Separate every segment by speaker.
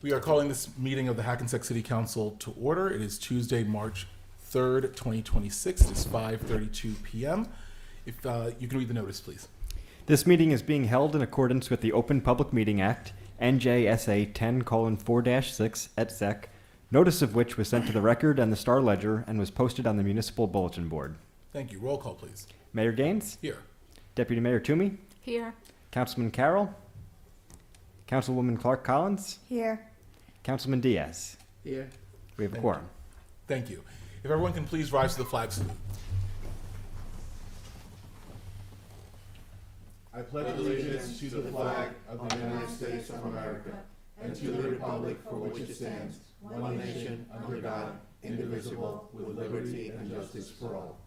Speaker 1: We are calling this meeting of the Hackensack City Council to order. It is Tuesday, March 3rd, 2026. It is 5:32 p.m. If you can read the notice, please.
Speaker 2: This meeting is being held in accordance with the Open Public Meeting Act, NJSA 10:4-6 et sec, notice of which was sent to the Record and the Star Ledger and was posted on the Municipal Bulletin Board.
Speaker 1: Thank you. Roll call, please.
Speaker 2: Mayor Gaines?
Speaker 1: Here.
Speaker 2: Deputy Mayor Toomey?
Speaker 3: Here.
Speaker 2: Councilman Carroll? Councilwoman Clark Collins?
Speaker 3: Here.
Speaker 2: Councilman Diaz?
Speaker 4: Here.
Speaker 2: We have a quorum.
Speaker 1: Thank you. If everyone can please rise to the flag salute.
Speaker 5: I pledge allegiance to the flag of the United States of America and to the republic for which it stands, one nation, under God, indivisible, with liberty and justice for all.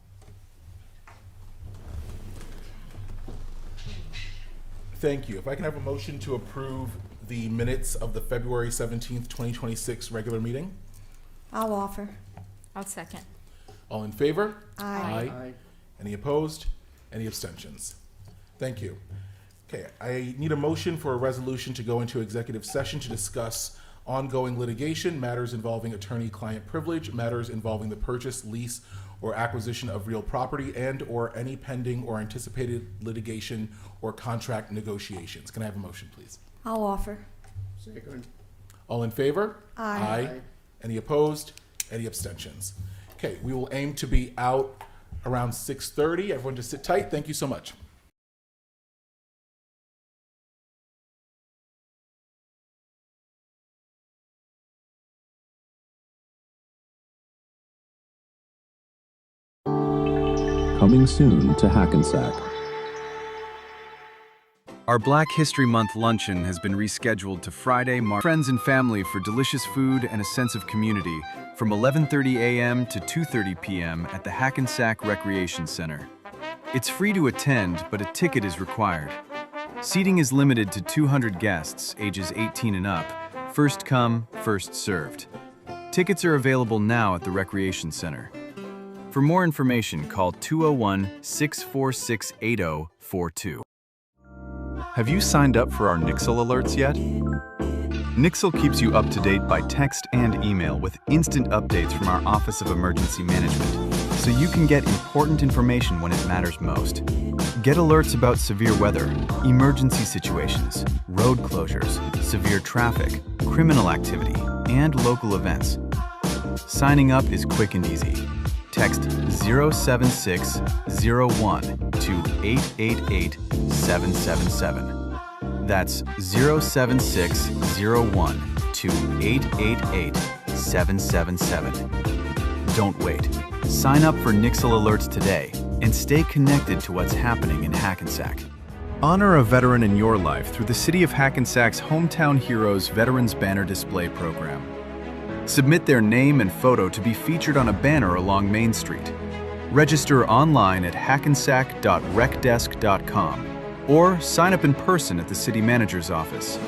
Speaker 1: Thank you. If I can have a motion to approve the minutes of the February 17th, 2026 regular meeting.
Speaker 3: I'll offer. I'll second.
Speaker 1: All in favor?
Speaker 3: Aye.
Speaker 4: Aye.
Speaker 1: Any opposed? Any abstentions? Thank you. Okay, I need a motion for a resolution to go into executive session to discuss ongoing litigation, matters involving attorney-client privilege, matters involving the purchase, lease, or acquisition of real property, and or any pending or anticipated litigation or contract negotiations. Can I have a motion, please?
Speaker 3: I'll offer.
Speaker 4: Second.
Speaker 1: All in favor?
Speaker 3: Aye.
Speaker 4: Aye.
Speaker 1: Any opposed? Any abstentions? Okay, we will aim to be out around 6:30. Everyone just sit tight. Thank you so much.
Speaker 6: Coming soon to Hackensack.
Speaker 7: Our Black History Month luncheon has been rescheduled to Friday, March. Friends and family for delicious food and a sense of community from 11:30 a.m. to 2:30 p.m. at the Hackensack Recreation Center. It's free to attend, but a ticket is required. Seating is limited to 200 guests, ages 18 and up. First come, first served. Tickets are available now at the Recreation Center. For more information, call 201-646-8042. Have you signed up for our Nixle alerts yet? Nixle keeps you up to date by text and email with instant updates from our Office of Emergency Management, so you can get important information when it matters most. Get alerts about severe weather, emergency situations, road closures, severe traffic, criminal activity, and local events. Signing up is quick and easy. Text 07601 to 888-777. That's 07601 to 888-777. Don't wait. Sign up for Nixle alerts today and stay connected to what's happening in Hackensack. Honor a veteran in your life through the City of Hackensack's Hometown Heroes Veterans Banner Display Program. Submit their name and photo to be featured on a banner along Main Street. Register online at hackensack.recdesk.com or sign up in person at the City Manager's office.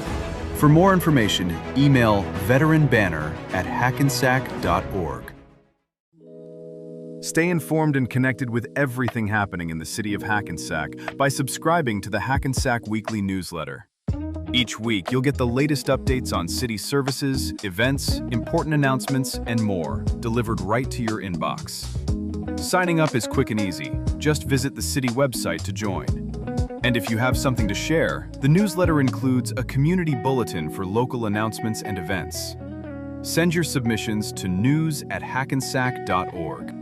Speaker 7: For more information, email veteranbanner@hackensack.org. Stay informed and connected with everything happening in the City of Hackensack by subscribing to the Hackensack Weekly Newsletter. Each week, you'll get the latest updates on city services, events, important announcements, and more, delivered right to your inbox. Signing up is quick and easy. Just visit the city website to join. And if you have something to share, the newsletter includes a community bulletin for local announcements and events. Send your submissions to news@hackensack.org.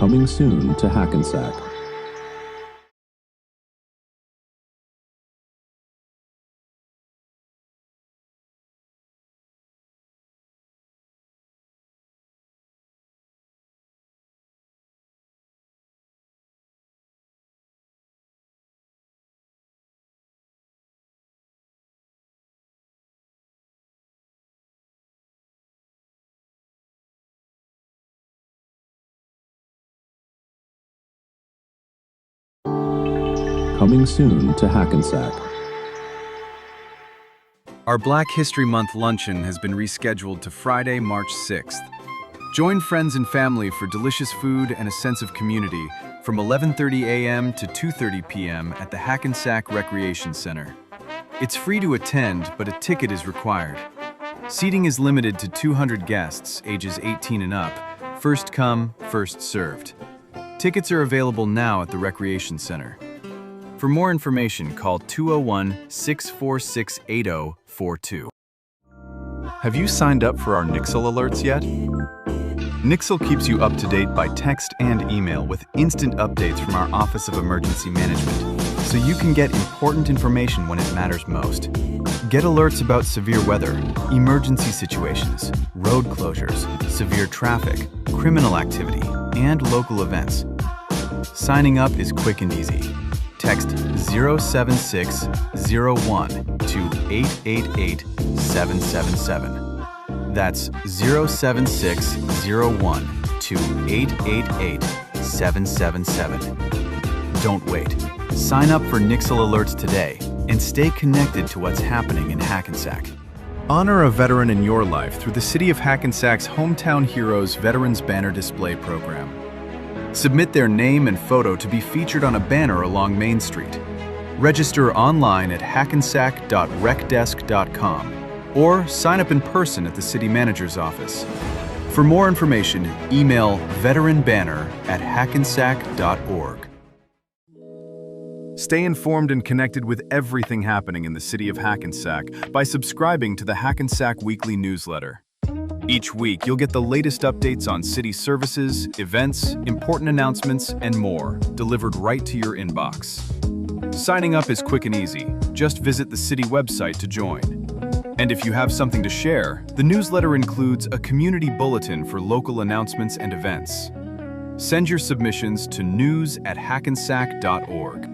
Speaker 6: Coming soon to Hackensack. Coming soon to Hackensack.
Speaker 7: Our Black History Month luncheon has been rescheduled to Friday, March 6th. Join friends and family for delicious food and a sense of community from 11:30 a.m. to 2:30 p.m. at the Hackensack Recreation Center. It's free to attend, but a ticket is required. Seating is limited to 200 guests, ages 18 and up, first come, first served. Tickets are available now at the Recreation Center. For more information, call 201-646-8042. Have you signed up for our Nixle alerts yet? Nixle keeps you up to date by text and email with instant updates from our Office of Emergency Management, so you can get important information when it matters most. Get alerts about severe weather, emergency situations, road closures, severe traffic, criminal activity, and local events. Signing up is quick and easy. Text 07601 to 888-777. That's 07601 to 888-777. Don't wait. Sign up for Nixle alerts today and stay connected to what's happening in Hackensack. Honor a veteran in your life through the City of Hackensack's Hometown Heroes Veterans Banner Display Program. Submit their name and photo to be featured on a banner along Main Street. Register online at hackensack.recdesk.com or sign up in person at the City Manager's office. For more information, email veteranbanner@hackensack.org. Stay informed and connected with everything happening in the City of Hackensack by subscribing to the Hackensack Weekly Newsletter. Each week, you'll get the latest updates on city services, events, important announcements, and more, delivered right to your inbox. Signing up is quick and easy. Just visit the city website to join. And if you have something to share, the newsletter includes a community bulletin for local announcements and events. Send your submissions to news@hackensack.org.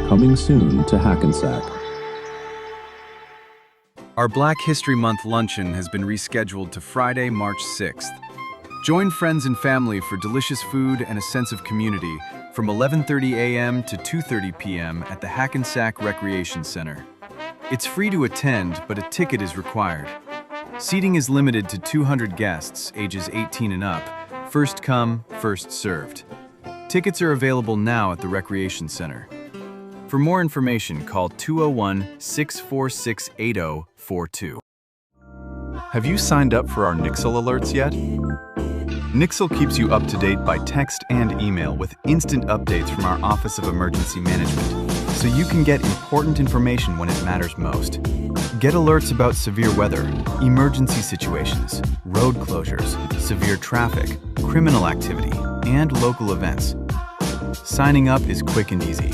Speaker 6: Coming soon to Hackensack.
Speaker 7: Our Black History Month luncheon has been rescheduled to Friday, March 6th. Join friends and family for delicious food and a sense of community from 11:30 a.m. to 2:30 p.m. at the Hackensack Recreation Center. It's free to attend, but a ticket is required. Seating is limited to 200 guests, ages 18 and up, first come, first served. Tickets are available now at the Recreation Center. For more information, call 201-646-8042. Have you signed up for our Nixle alerts yet? Nixle keeps you up to date by text and email with instant updates from our Office of Emergency Management, so you can get important information when it matters most. Get alerts about severe weather, emergency situations, road closures, severe traffic, criminal activity, and local events. Signing up is quick and easy.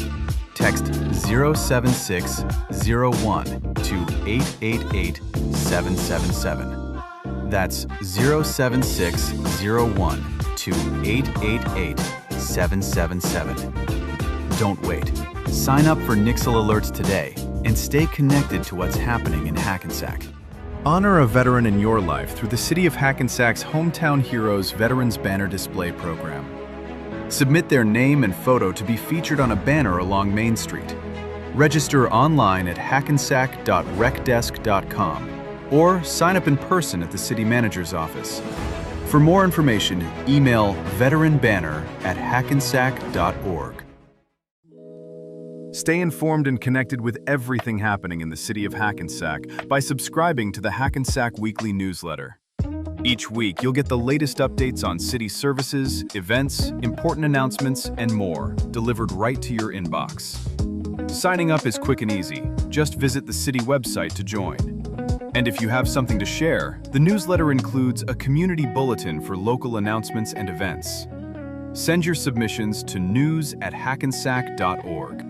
Speaker 7: Text 07601 to 888-777. That's 07601 to 888-777. Don't wait. Sign up for Nixle alerts today and stay connected to what's happening in Hackensack. Honor a veteran in your life through the City of Hackensack's Hometown Heroes Veterans Banner Display Program. Submit their name and photo to be featured on a banner along Main Street. Register online at hackensack.recdesk.com or sign up in person at the City Manager's office. For more information, email veteranbanner@hackensack.org. Stay informed and connected with everything happening in the City of Hackensack by subscribing to the Hackensack Weekly Newsletter. Each week, you'll get the latest updates on city services, events, important announcements, and more, delivered right to your inbox. Signing up is quick and easy. Just visit the city website to join. And if you have something to share, the newsletter includes a community bulletin for local announcements and events. Send your submissions to news@hackensack.org.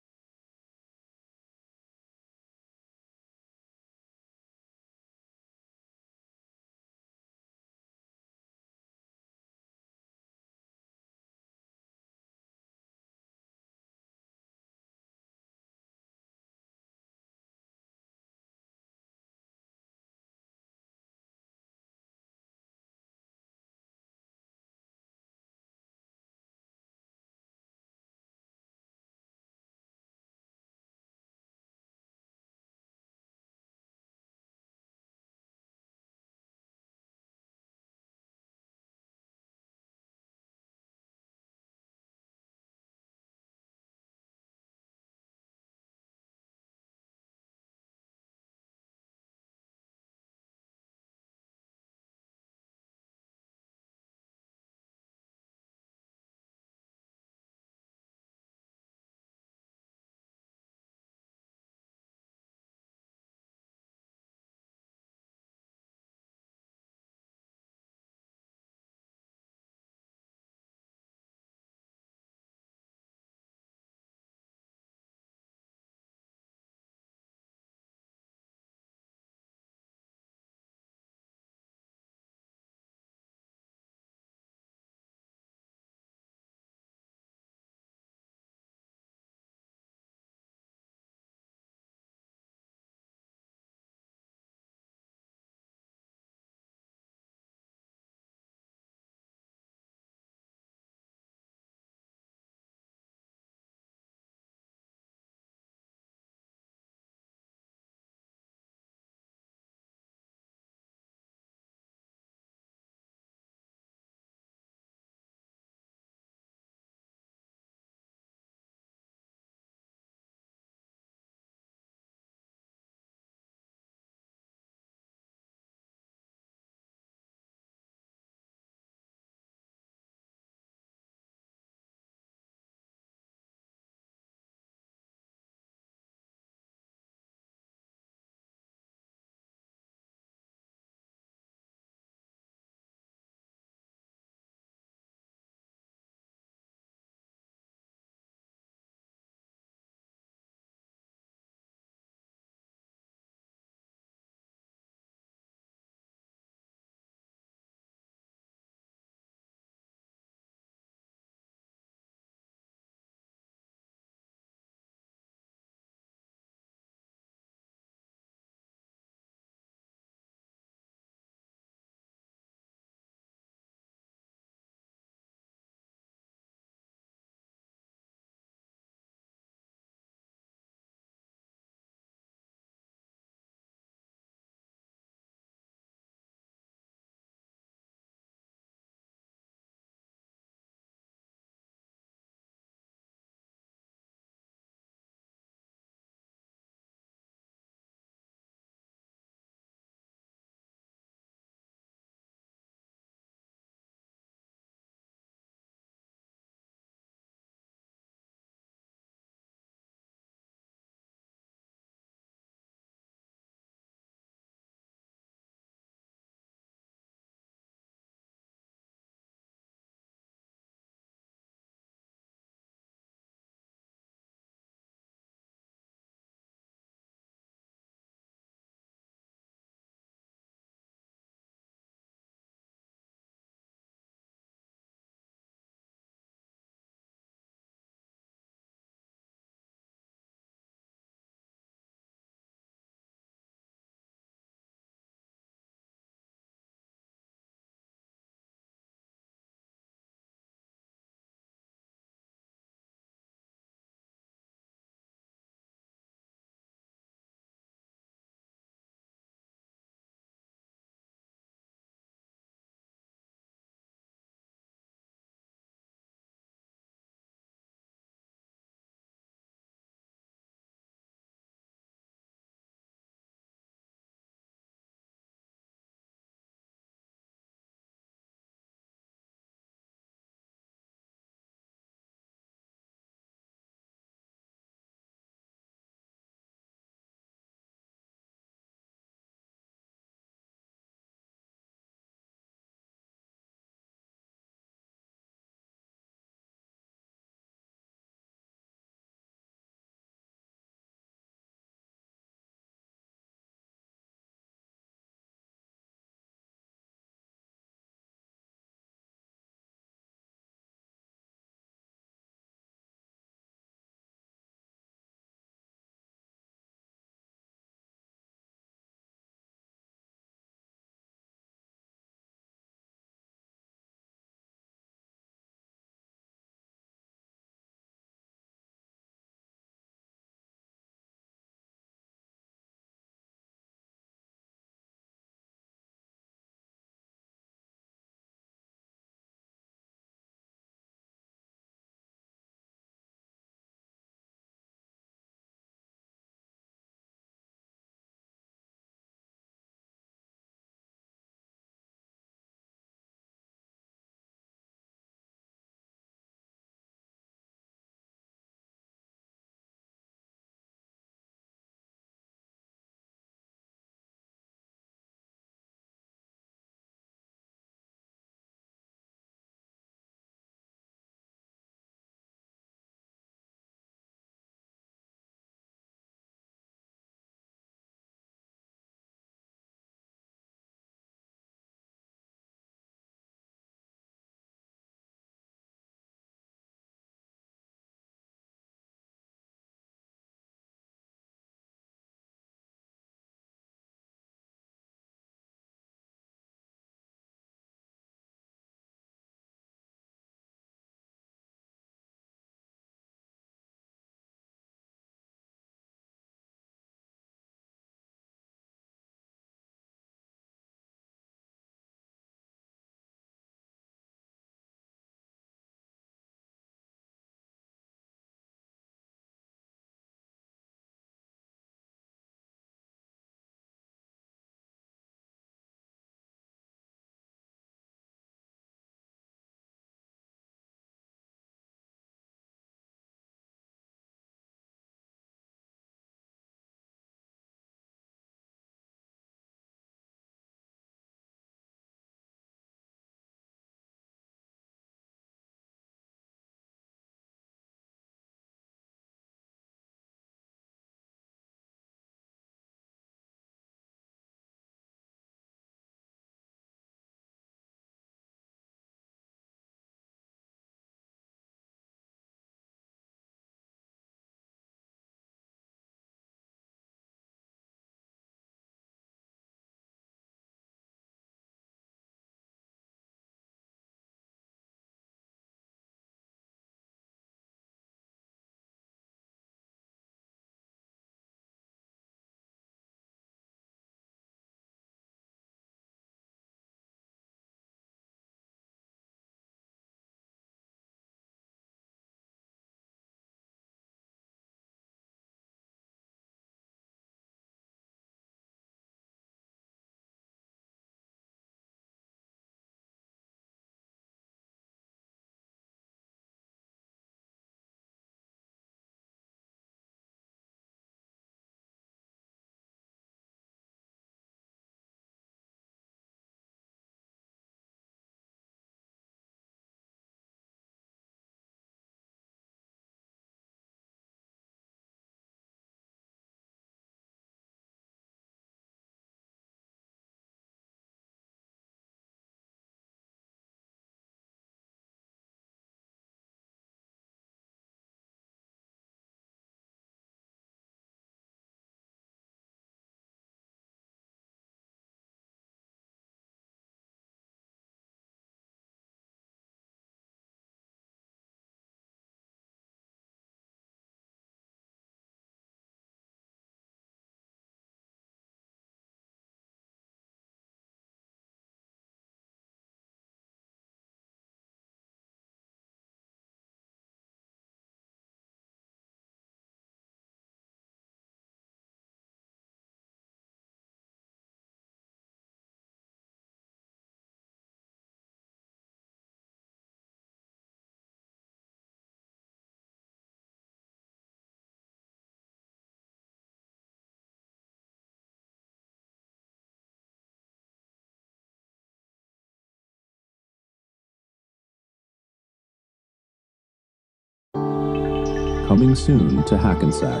Speaker 6: Coming soon to Hackensack.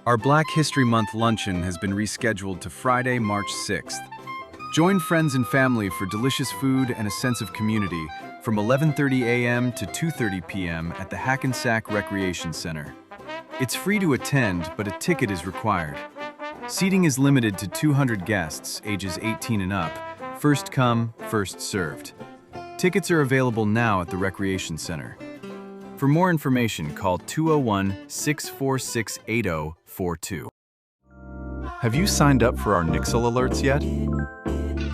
Speaker 7: Our Black History Month luncheon has been rescheduled to Friday, March 6th. Join friends and family for delicious food and a sense of community from 11:30 a.m. to 2:30 p.m. at the Hackensack Recreation Center. It's free to attend, but a ticket is required. Seating is limited to 200 guests, ages 18 and up, first come, first served. Tickets are available now at the Recreation Center. For more information, call 201-646-8042. Have you signed up for our Nixle alerts yet?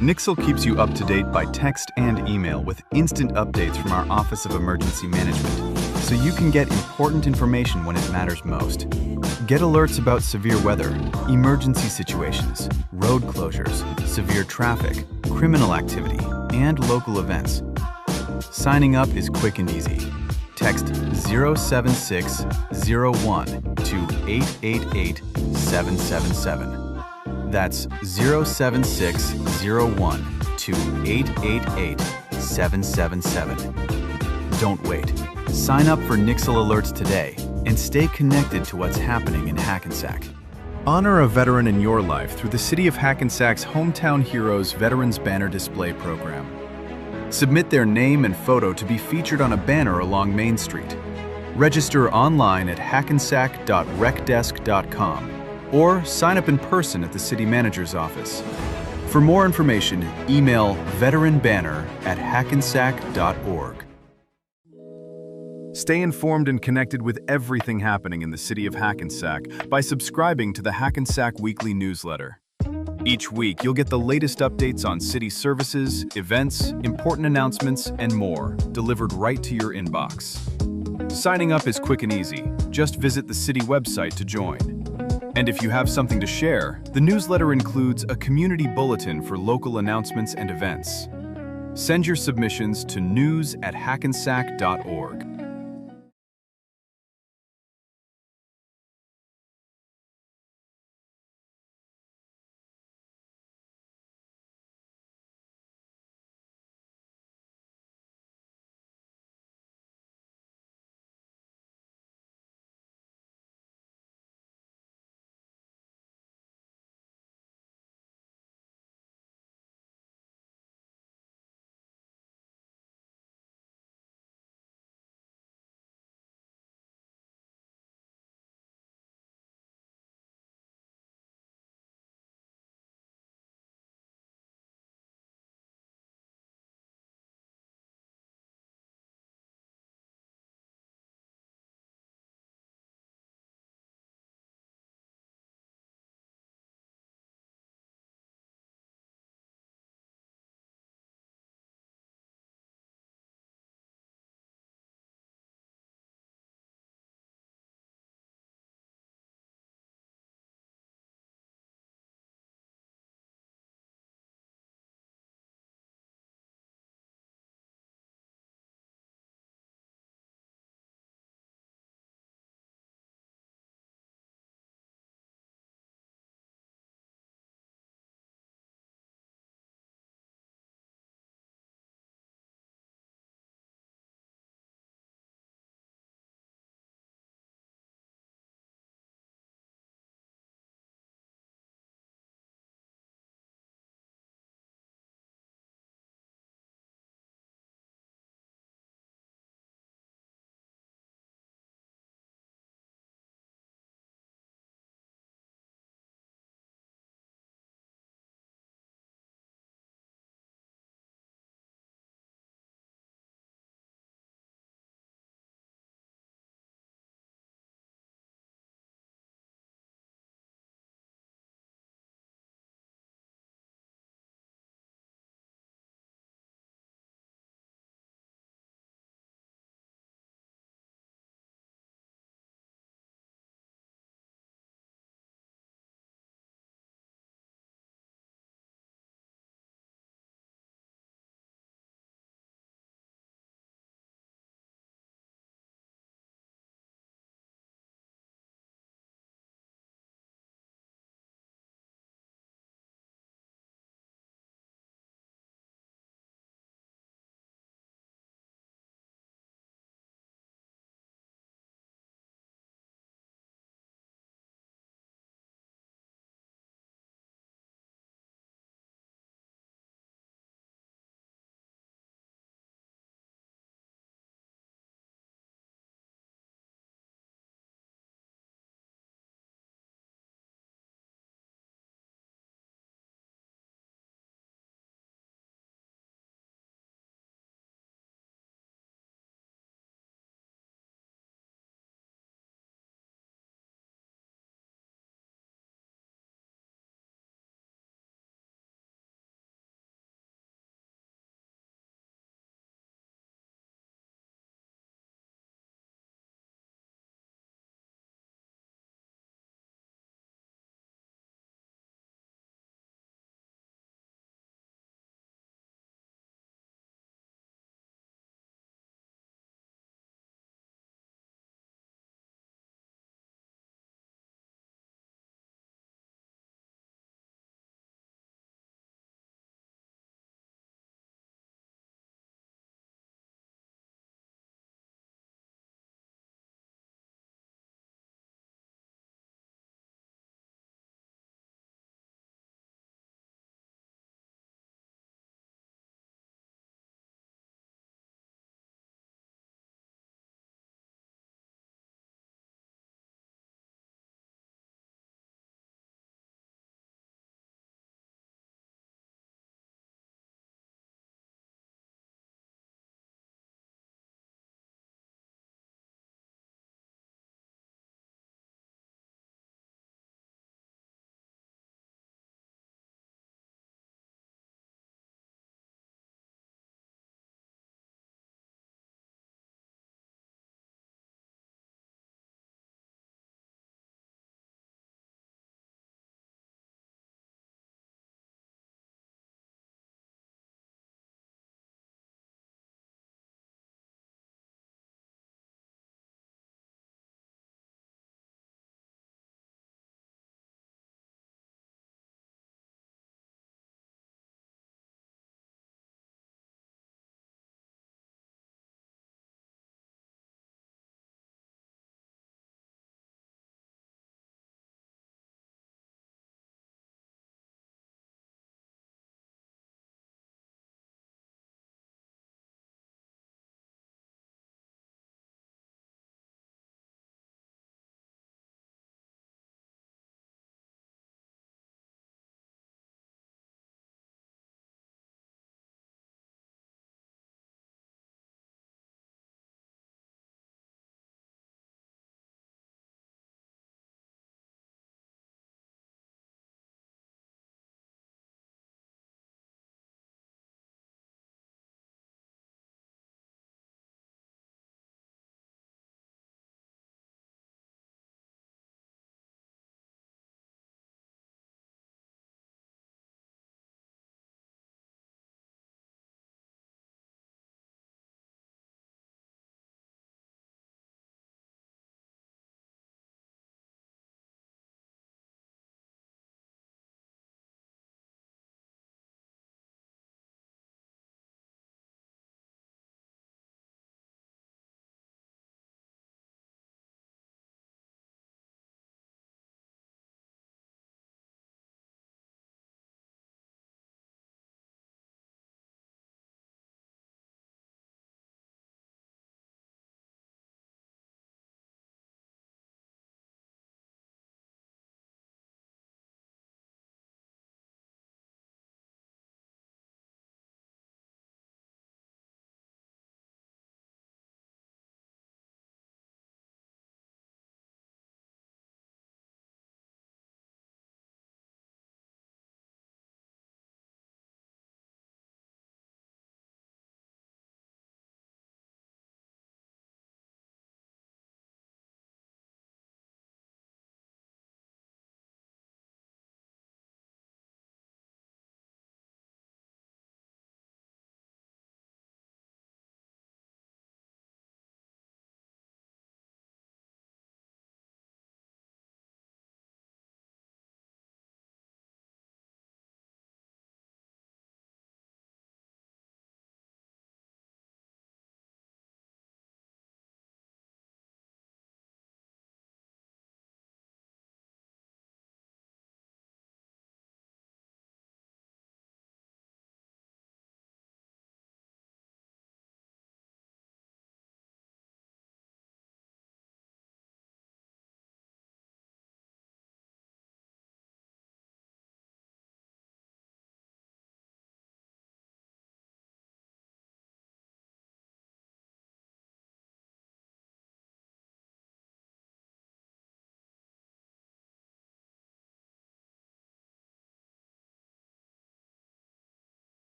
Speaker 7: Nixle keeps you up to date by text and email with instant updates from our Office of Emergency Management, so you can get important information when it matters most. Get alerts about severe weather, emergency situations, road closures, severe traffic, criminal activity, and local events. Signing up is quick and easy. Text 07601 to 888-777. That's 07601 to 888-777. Don't wait. Sign up for Nixle alerts today and stay connected to what's happening in Hackensack. Honor a veteran in your life through the City of Hackensack's Hometown Heroes Veterans Banner Display Program. Submit their name and photo to be featured on a banner along Main Street. Register online at hackensack.recdesk.com or sign up in person at the City Manager's office. For more information, email veteranbanner@hackensack.org. Stay informed and connected with everything happening in the City of Hackensack by subscribing to the Hackensack Weekly Newsletter. Each week, you'll get the latest updates on city services, events, important announcements, and more, delivered right to your inbox. Signing up is quick and easy. Just visit the city website to join. And if you have something to share, the newsletter includes a community bulletin for local announcements and events. Send your submissions to news@hackensack.org.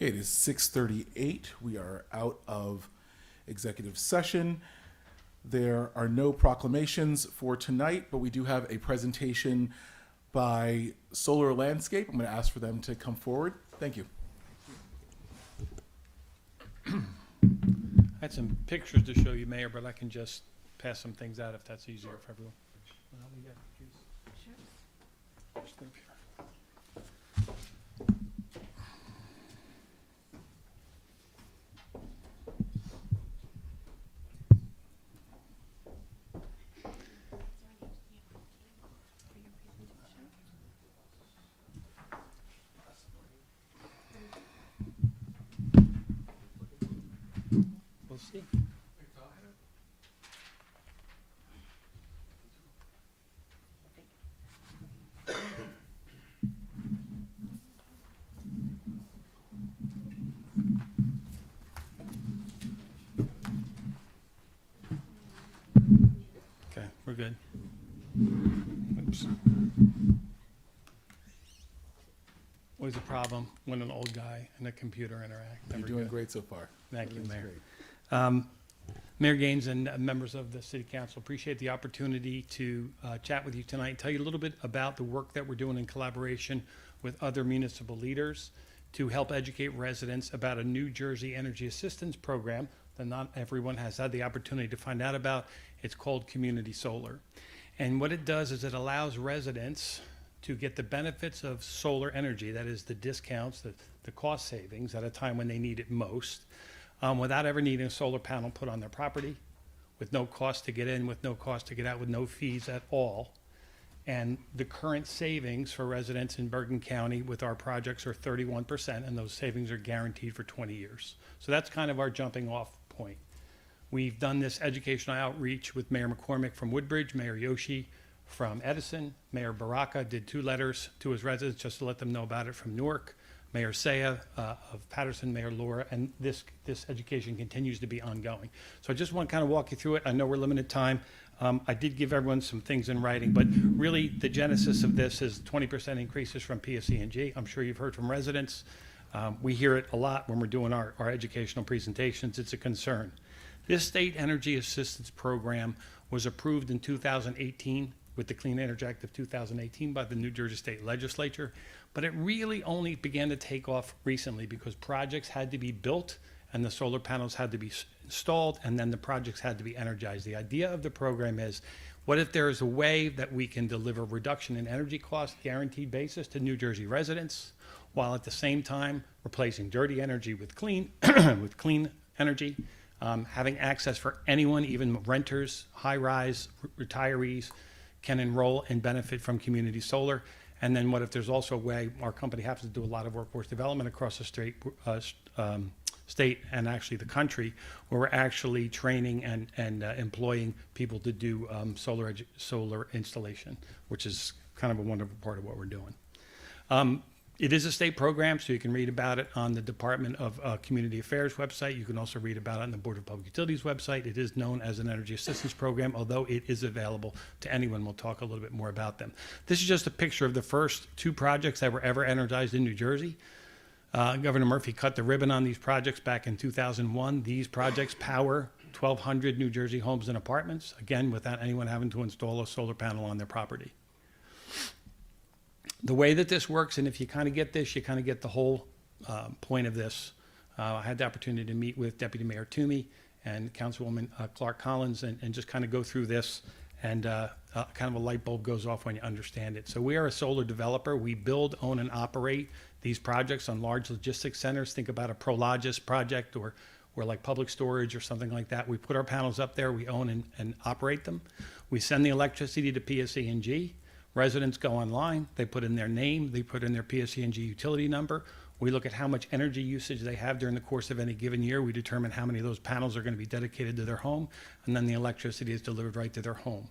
Speaker 1: Okay, it is 6:38. We are out of executive session. There are no proclamations for tonight, but we do have a presentation by Solar Landscape. I'm going to ask for them to come forward. Thank you.
Speaker 4: I had some pictures to show you, Mayor, but I can just pass some things out if that's easier for everyone. Just up here. We'll see. Okay, we're good. Oops. Always a problem when an old guy and a computer interact.
Speaker 1: You're
Speaker 4: Never
Speaker 1: doing
Speaker 4: good.
Speaker 1: great so far.
Speaker 4: Thank you,
Speaker 1: That's
Speaker 4: Mayor.
Speaker 1: great.
Speaker 4: Mayor Gaines and members of the City Council, appreciate the opportunity to chat with you tonight and tell you a little bit about the work that we're doing in collaboration with other municipal leaders to help educate residents about a New Jersey Energy Assistance Program that not everyone has had the opportunity to find out about. It's called Community Solar. And what it does is it allows residents to get the benefits of solar energy, that is the discounts, the cost savings at a time when they need it most, without ever needing a solar panel put on their property, with no cost to get in, with no cost to get out, with no fees at all. And the current savings for residents in Bergen County with our projects are 31%, and those savings are guaranteed for 20 years. So that's kind of our jumping off point. We've done this educational outreach with Mayor McCormick from Woodbridge, Mayor Yoshi from Edison, Mayor Baraka did 2 letters to his residents just to let them know about it from Newark, Mayor Saya of Patterson, Mayor Laura, and this education continues to be ongoing. So I just want to kind of walk you through it. I know we're limited time. I did give everyone some things in writing, but really the genesis of this is 20% increases from PSE&G. I'm sure you've heard from residents. We hear it a lot when we're doing our educational presentations. It's a concern. This State Energy Assistance Program was approved in 2018 with the Clean Energy Act of 2018 by the New Jersey State Legislature, but it really only began to take off recently because projects had to be built and the solar panels had to be installed and then the projects had to be energized. The idea of the program is, what if there is a way that we can deliver reduction in energy costs, guaranteed basis to New Jersey residents, while at the same time replacing dirty energy with clean, with clean energy, having access for anyone, even renters, high-rise, retirees, can enroll and benefit from community solar. And then what if there's also a way, our company happens to do a lot of workforce development across the state and actually the country, where we're actually training and employing people to do solar installation, which is kind of a wonderful part of what we're doing. It is a state program, so you can read about it on the Department of Community Affairs website. You can also read about it on the Board of Public Utilities website. It is known as an energy assistance program, although it is available to anyone. We'll talk a little bit more about them. This is just a picture of the first 2 projects that were ever energized in New Jersey. Governor Murphy cut the ribbon on these projects back in 2001. These projects power 1,200 New Jersey homes and apartments, again, without anyone having to install a solar panel on their property. The way that this works, and if you kind of get this, you kind of get the whole point of this. I had the opportunity to meet with Deputy Mayor Toomey and Councilwoman Clark Collins and just kind of go through this, and kind of a light bulb goes off when you understand it. So we are a solar developer. We build, own, and operate these projects on large logistics centers. Think about a Prologis project or like public storage or something like that. We put our panels up there, we own and operate them. We send the electricity to PSE&G. Residents go online, they put in their name, they put in their PSE&G utility number. We look at how much energy usage they have during the course of any given year. We determine how many of those panels are going to be dedicated to their home, and then the electricity is delivered right to their home.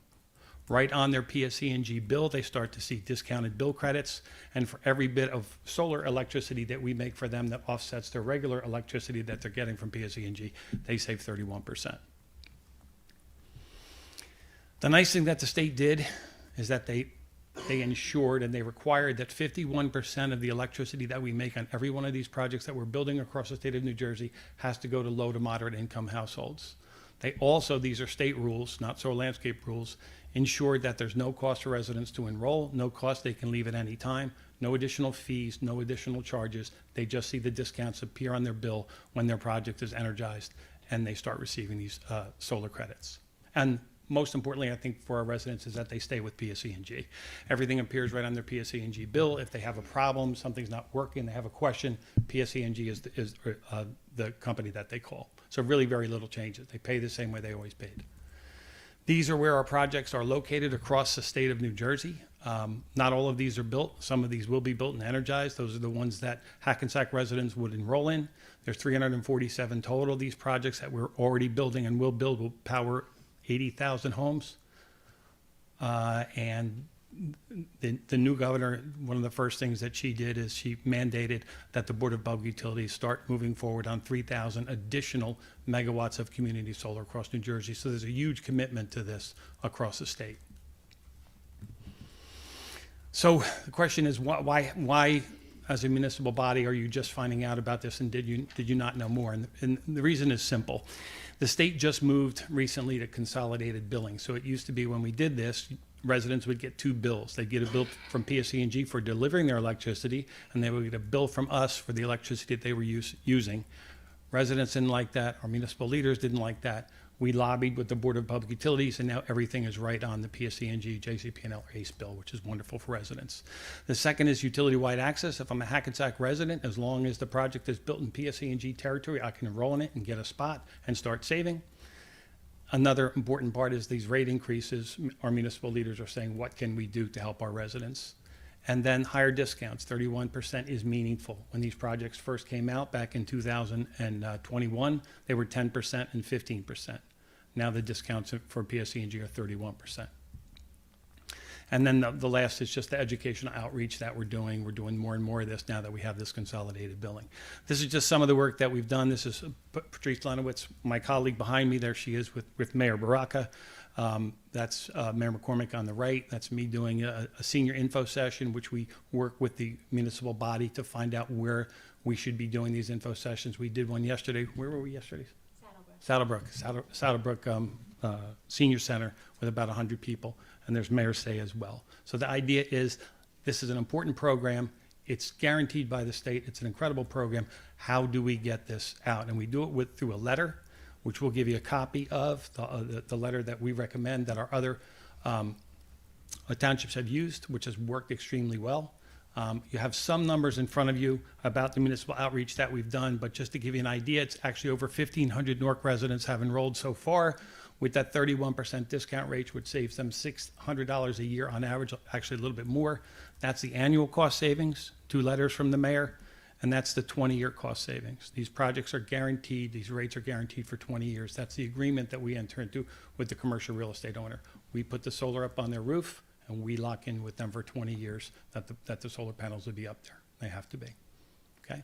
Speaker 4: Right on their PSE&G bill, they start to see discounted bill credits, and for every bit of solar electricity that we make for them that offsets their regular electricity that they're getting from PSE&G, they save 31%. The nice thing that the state did is that they they ensured and they required that 51% of the electricity that we make on every one of these projects that we're building across the state of New Jersey has to go to low to moderate income households. They also, these are state rules, not solar landscape rules, ensured that there's no cost for residents to enroll, no cost, they can leave at any time, no additional fees, no additional charges. They just see the discounts appear on their bill when their project is energized and they start receiving these solar credits. And most importantly, I think for our residents is that they stay with PSE&G. Everything appears right on their PSE&G bill. If they have a problem, something's not working, they have a question, PSE&G is the company that they call. So really very little changes. They pay the same way they always paid. These are where our projects are located across the state of New Jersey. Not all of these are built. Some of these will be built and energized. Those are the ones that Hackensack residents would enroll in. There's 347 total. These projects that we're already building and will build will power 80,000 homes. And the new governor, one of the first things that she did is she mandated that the Board of Public Utilities start moving forward on 3,000 additional megawatts of community solar across New Jersey. So there's a huge commitment to this across the state. So the question is, why as a municipal body are you just finding out about this, and did you not know more? And the reason is simple. The state just moved recently to consolidated billing. So it used to be when we did this, residents would get two bills. They'd get a bill from PSE&G for delivering their electricity, and they would get a bill from us for the electricity that they were using. Residents didn't like that. Our municipal leaders didn't like that. We lobbied with the Board of Public Utilities, and now everything is right on the PSE&G, JCP&L, or ACE bill, which is wonderful for residents. The second is utility-wide access. If I'm a Hackensack resident, as long as the project is built in PSE&G territory, I can enroll in it and get a spot and start saving. Another important part is these rate increases. Our municipal leaders are saying, what can we do to help our residents? And then higher discounts, 31% is meaningful. When these projects first came out back in 2021, they were 10% and 15%. Now the discounts for PSE&G are 31%. And then the last is just the educational outreach that we're doing. We're doing more and more of this now that we have this consolidated billing. This is just some of the work that we've done. This is Patrice Lenowitz, my colleague behind me. There she is with Mayor Baraka. That's Mayor McCormick on the right. That's me doing a senior info session, which we work with the municipal body to find out where we should be doing these info sessions. We did one yesterday. Where were we yesterday? Saddlebrook Senior Center with about 100 people, and there's Mayor Say as well. So the idea is this is an important program. It's guaranteed by the state. It's an incredible program. How do we get this out? And we do it through a letter, which we'll give you a copy of, the letter that we recommend that our other townships have used, which has worked extremely well. You have some numbers in front of you about the municipal outreach that we've done, but just to give you an idea, it's actually over 1,500 Newark residents have enrolled so far with that 31% discount rate, which saves them $600 a year on average, actually a little bit more. That's the annual cost savings, 2 letters from the mayor, and that's the 20-year cost savings. These projects are guaranteed, these rates are guaranteed for 20 years. That's the agreement that we enter into with the commercial real estate owner. We put the solar up on their roof, and we lock in with them for 20 years that the solar panels will be up there. They have to be, okay?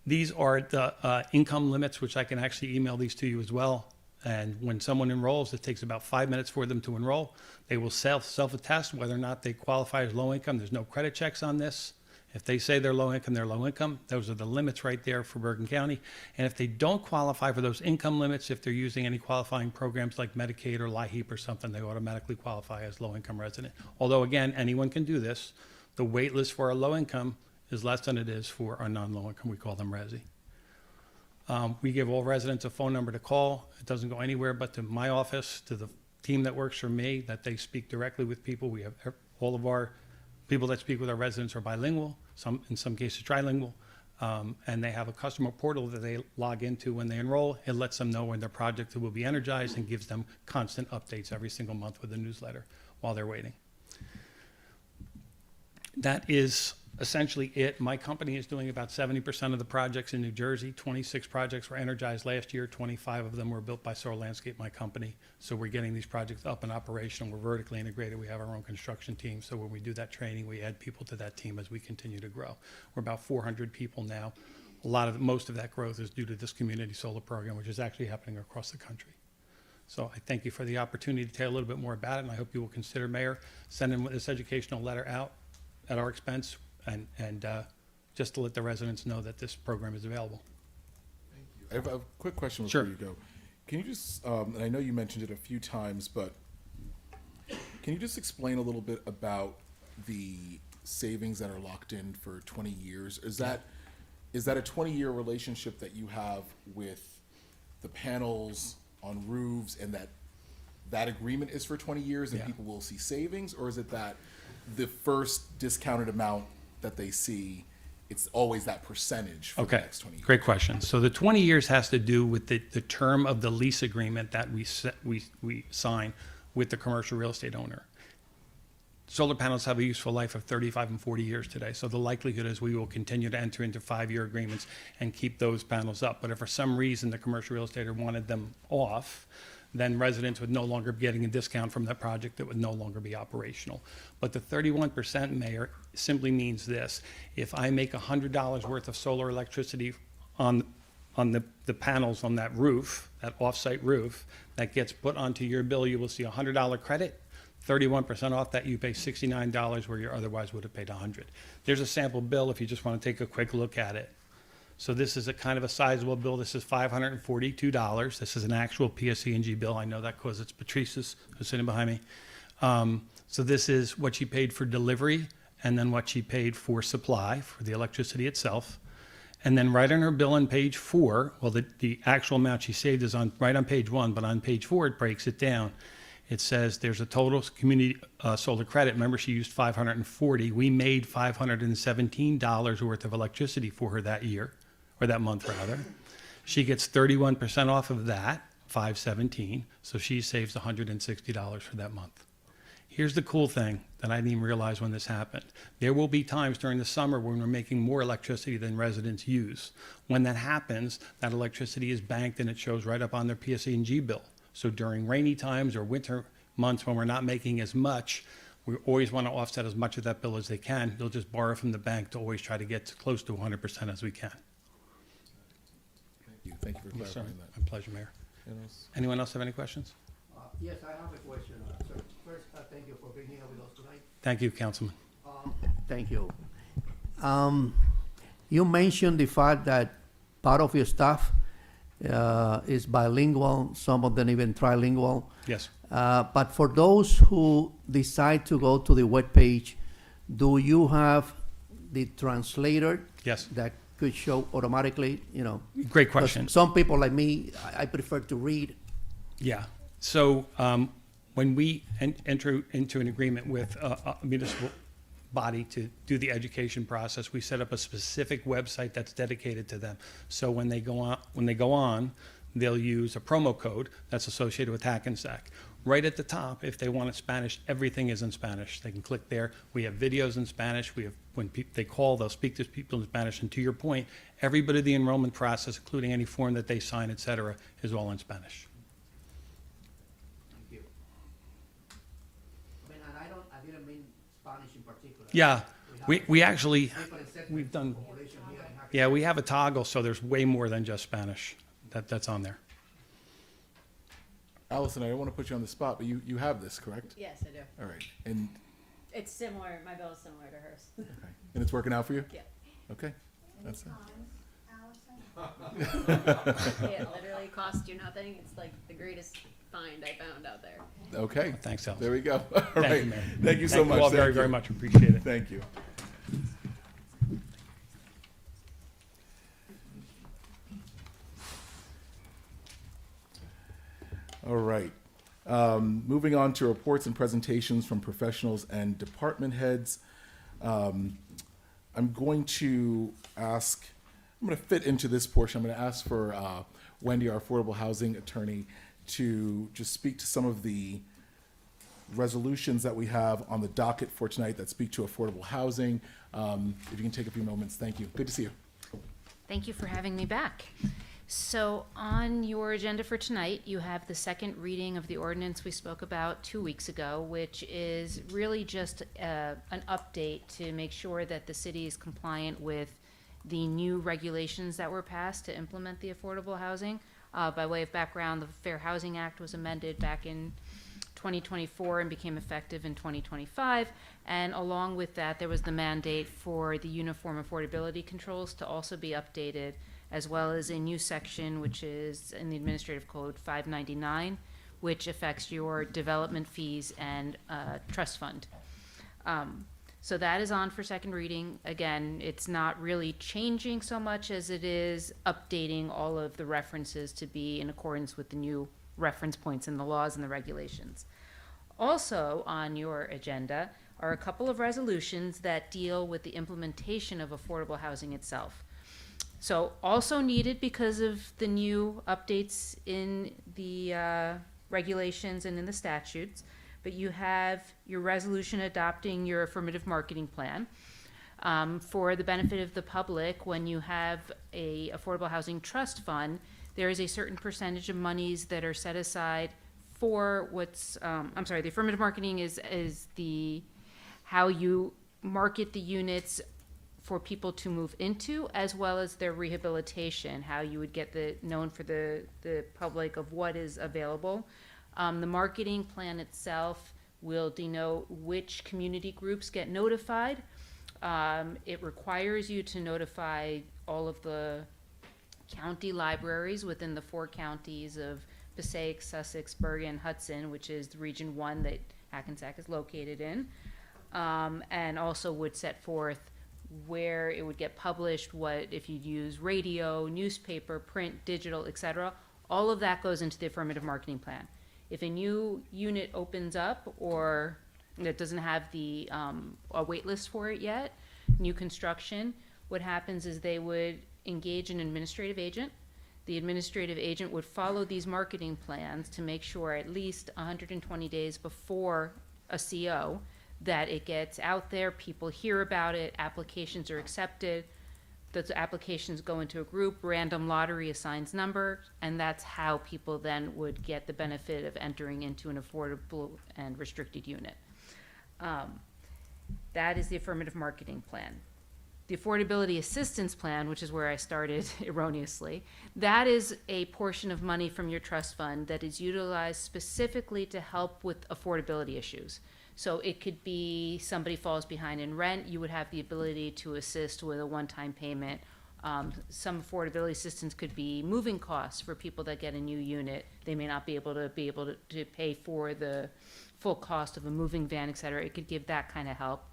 Speaker 4: These are the income limits, which I can actually email these to you as well. And when someone enrolls, it takes about 5 minutes for them to enroll. They will self-attest whether or not they qualify as low income. There's no credit checks on this. If they say they're low income, they're low income. Those are the limits right there for Bergen County. And if they don't qualify for those income limits, if they're using any qualifying programs like Medicaid or LIHEAP or something, they automatically qualify as low income resident. Although again, anyone can do this. The wait list for our low income is less than it is for our non-low income. We call them RESI. We give all residents a phone number to call. It doesn't go anywhere but to my office, to the team that works for me, that they speak directly with people. We have all of our people that speak with our residents are bilingual, in some cases trilingual, and they have a customer portal that they log into when they enroll. It lets them know when their project will be energized and gives them constant updates every single month with a newsletter while they're waiting. That is essentially it. My company is doing about 70% of the projects in New Jersey. 26 projects were energized last year. 25 of them were built by Solar Landscape, my company. So we're getting these projects up and operational. We're vertically integrated. We have our own construction team. So when we do that training, we add people to that team as we continue to grow. We're about 400 people now. Most of that growth is due to this community solar program, which is actually happening across the country. So I thank you for the opportunity to tell you a little bit more about it, and I hope you will consider, Mayor, sending this educational letter out at our expense and just to let the residents know that this program is available.
Speaker 1: I have a quick question
Speaker 4: Sure.
Speaker 1: before you go. Can you just, and I know you mentioned it a few times, but can you just explain a little bit about the savings that are locked in for 20 years? Is that a 20-year relationship that you have with the panels on roofs, and that agreement is for 20 years and
Speaker 4: Yeah.
Speaker 1: people will see savings? Or is it that the first discounted amount that they see, it's always that percentage for the
Speaker 4: Okay,
Speaker 1: next 20 years?
Speaker 4: great question. So the 20 years has to do with the term of the lease agreement that we sign with the commercial real estate owner. Solar panels have a useful life of 35 and 40 years today, so the likelihood is we will continue to enter into 5-year agreements and keep those panels up. But if for some reason the commercial real estate wanted them off, then residents would no longer be getting a discount from that project that would no longer be operational. But the 31%, Mayor, simply means this: if I make $100 worth of solar electricity on the panels on that roof, that off-site roof, that gets put onto your bill, you will see a $100 credit. 31% off that, you pay $69 where you otherwise would have paid $100. There's a sample bill if you just want to take a quick look at it. So this is a kind of a sizable bill. This is $542. This is an actual PSE&G bill. I know that because it's Patrice's who's sitting behind me. So this is what she paid for delivery, and then what she paid for supply for the electricity itself. And then right on her bill on page 4, well, the actual amount she saved is right on page 1, but on page 4 it breaks it down. It says there's a total community solar credit. Remember, she used 540. We made $517 worth of electricity for her that year, or that month rather. She gets 31% off of that, 517, so she saves $160 for that month. Here's the cool thing that I didn't even realize when this happened. There will be times during the summer when we're making more electricity than residents use. When that happens, that electricity is banked and it shows right up on their PSE&G bill. So during rainy times or winter months when we're not making as much, we always want to offset as much of that bill as they can. They'll just borrow from the bank to always try to get to close to 100% as we can.
Speaker 1: Thank you for
Speaker 4: Yes, sir.
Speaker 1: clarifying that.
Speaker 4: My pleasure, Mayor.
Speaker 1: Anyone else?
Speaker 4: Anyone else have any questions?
Speaker 5: Yes, I have a question, sir. First, thank you for being here with us tonight.
Speaker 4: Thank you, Councilman.
Speaker 5: Thank you. You mentioned the fact that part of your staff is bilingual, some of them even trilingual.
Speaker 4: Yes.
Speaker 5: But for those who decide to go to the webpage, do you have the translator
Speaker 4: Yes.
Speaker 5: that could show automatically,
Speaker 4: Great
Speaker 5: 'cause
Speaker 4: question.
Speaker 5: some people like me, I prefer to read.
Speaker 4: Yeah. So when we enter into an agreement with a municipal body to do the education process, we set up a specific website that's dedicated to them. So when they go on, they'll use a promo code that's associated with Hackensack. Right at the top, if they want it Spanish, everything is in Spanish. They can click there. We have videos in Spanish. We have, when they call, they'll speak to people in Spanish. And to your point, everybody in the enrollment process, including any form that they sign, et cetera, is all in Spanish.
Speaker 5: Thank you. I mean, and I didn't mean Spanish in particular.
Speaker 4: Yeah, we actually,
Speaker 5: Different segments
Speaker 4: we've
Speaker 5: of
Speaker 4: done,
Speaker 5: the population here in Hackensack.
Speaker 4: yeah, we have a toggle, so there's way more than just Spanish that's on there.
Speaker 1: Allison, I don't want to put you on the spot, but you have this, correct?
Speaker 3: Yes, I do.
Speaker 1: All right. And
Speaker 3: It's similar, my bill is similar to hers.
Speaker 1: it's working out for you?
Speaker 3: Yeah.
Speaker 1: Okay. That's it.
Speaker 3: It literally costs you nothing. It's like the greatest find I found out there.
Speaker 1: Okay.
Speaker 4: Thanks, Allison.
Speaker 1: There we go. All right.
Speaker 4: you, Mayor.
Speaker 1: Thank you so much.
Speaker 4: Thank you all very,
Speaker 1: Thank
Speaker 4: very
Speaker 1: you.
Speaker 4: much. Appreciate it.
Speaker 1: Thank you. All right. Moving on to reports and presentations from professionals and department heads. I'm going to fit into this portion. I'm going to ask for Wendy, our affordable housing attorney, to just speak to some of the resolutions that we have on the docket for tonight that speak to affordable housing. If you can take a few moments, thank you. Good to see you.
Speaker 8: Thank you for having me back. So on your agenda for tonight, you have the second reading of the ordinance we spoke about 2 weeks ago, which is really just an update to make sure that the city is compliant with the new regulations that were passed to implement the affordable housing. By way of background, the Fair Housing Act was amended back in 2024 and became effective in 2025. And along with that, there was the mandate for the uniform affordability controls to also be updated, as well as a new section, which is in the Administrative Code 599, which affects your development fees and trust fund. So that is on for second reading. Again, it's not really changing so much as it is updating all of the references to be in accordance with the new reference points in the laws and the regulations. Also on your agenda are a couple of resolutions that deal with the implementation of affordable housing itself. So also needed because of the new updates in the regulations and in the statutes, but you have your resolution adopting your affirmative marketing plan. For the benefit of the public, when you have a affordable housing trust fund, there is a certain percentage of monies that are set aside for what's, the affirmative marketing is how you market the units for people to move into, as well as their rehabilitation, how you would get known for the public of what is available. The marketing plan itself will denote which community groups get notified. It requires you to notify all of the county libraries within the 4 counties of Passaic, Sussex, Bergen, Hudson, which is the Region 1 that Hackensack is located in, and also would set forth where it would get published, what if you'd use radio, newspaper, print, digital, etc. All of that goes into the affirmative marketing plan. If a new unit opens up or that doesn't have the a wait list for it yet, new construction, what happens is they would engage an administrative agent. The administrative agent would follow these marketing plans to make sure at least 120 days before a CO that it gets out there, people hear about it, applications are accepted, those applications go into a group, random lottery assigns number, and that's how people then would get the benefit of entering into an affordable and restricted unit. That is the affirmative marketing plan. The affordability assistance plan, which is where I started erroneously, that is a portion of money from your trust fund that is utilized specifically to help with affordability issues. So it could be somebody falls behind in rent, you would have the ability to assist with a one-time payment. Some affordability assistance could be moving costs for people that get a new unit. They may not be able to pay for the full cost of a moving van, et cetera. It could give that kind of help.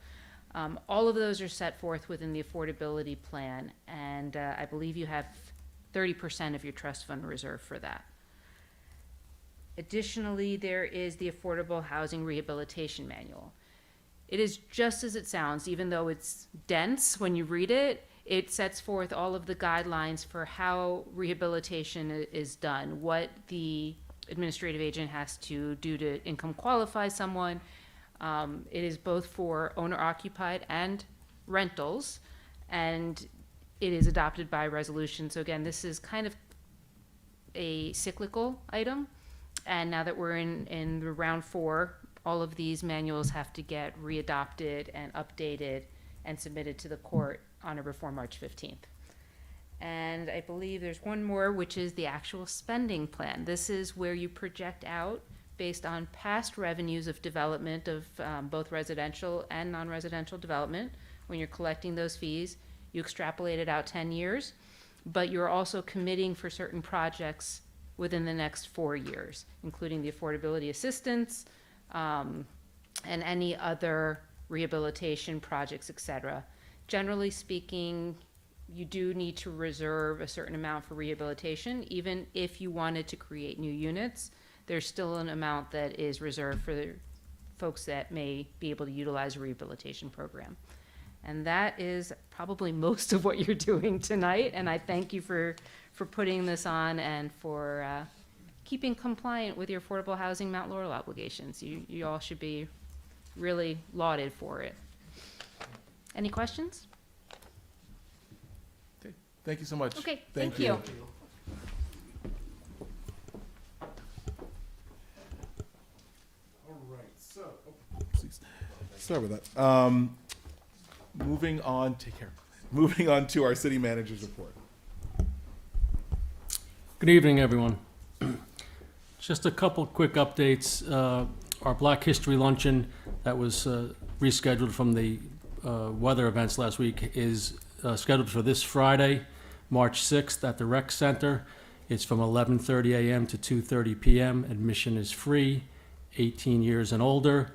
Speaker 8: All of those are set forth within the affordability plan, and I believe you have 30% of your trust fund reserved for that. Additionally, there is the Affordable Housing Rehabilitation Manual. It is just as it sounds, even though it's dense when you read it. It sets forth all of the guidelines for how rehabilitation is done, what the administrative agent has to do to income qualify someone. It is both for owner-occupied and rentals, and it is adopted by resolution. So again, this is kind of a cyclical item. And now that we're in the round 4, all of these manuals have to get readopted and updated and submitted to the court on or before March 15th. And I believe there's one more, which is the actual spending plan. This is where you project out based on past revenues of development of both residential and non-residential development. When you're collecting those fees, you extrapolate it out 10 years, but you're also committing for certain projects within the next 4 years, including the affordability assistance and any other rehabilitation projects, et cetera. Generally speaking, you do need to reserve a certain amount for rehabilitation. Even if you wanted to create new units, there's still an amount that is reserved for the folks that may be able to utilize a rehabilitation program. And that is probably most of what you're doing tonight, and I thank you for putting this on and for keeping compliant with your affordable housing Mount Laurel obligations. You all should be really lauded for it. Any questions?
Speaker 1: Okay, thank you so much.
Speaker 8: Okay, thank you.
Speaker 1: All right, so, please, sorry about that. Moving on, take care. Moving on to our city manager's report.
Speaker 9: Good evening, everyone. Just a couple quick updates. Our Black History Luncheon that was rescheduled from the weather events last week is scheduled for this Friday, March 6th at the Rec Center. It's from 11:30 a.m. to 2:30 p.m. Admission is free, 18 years and older.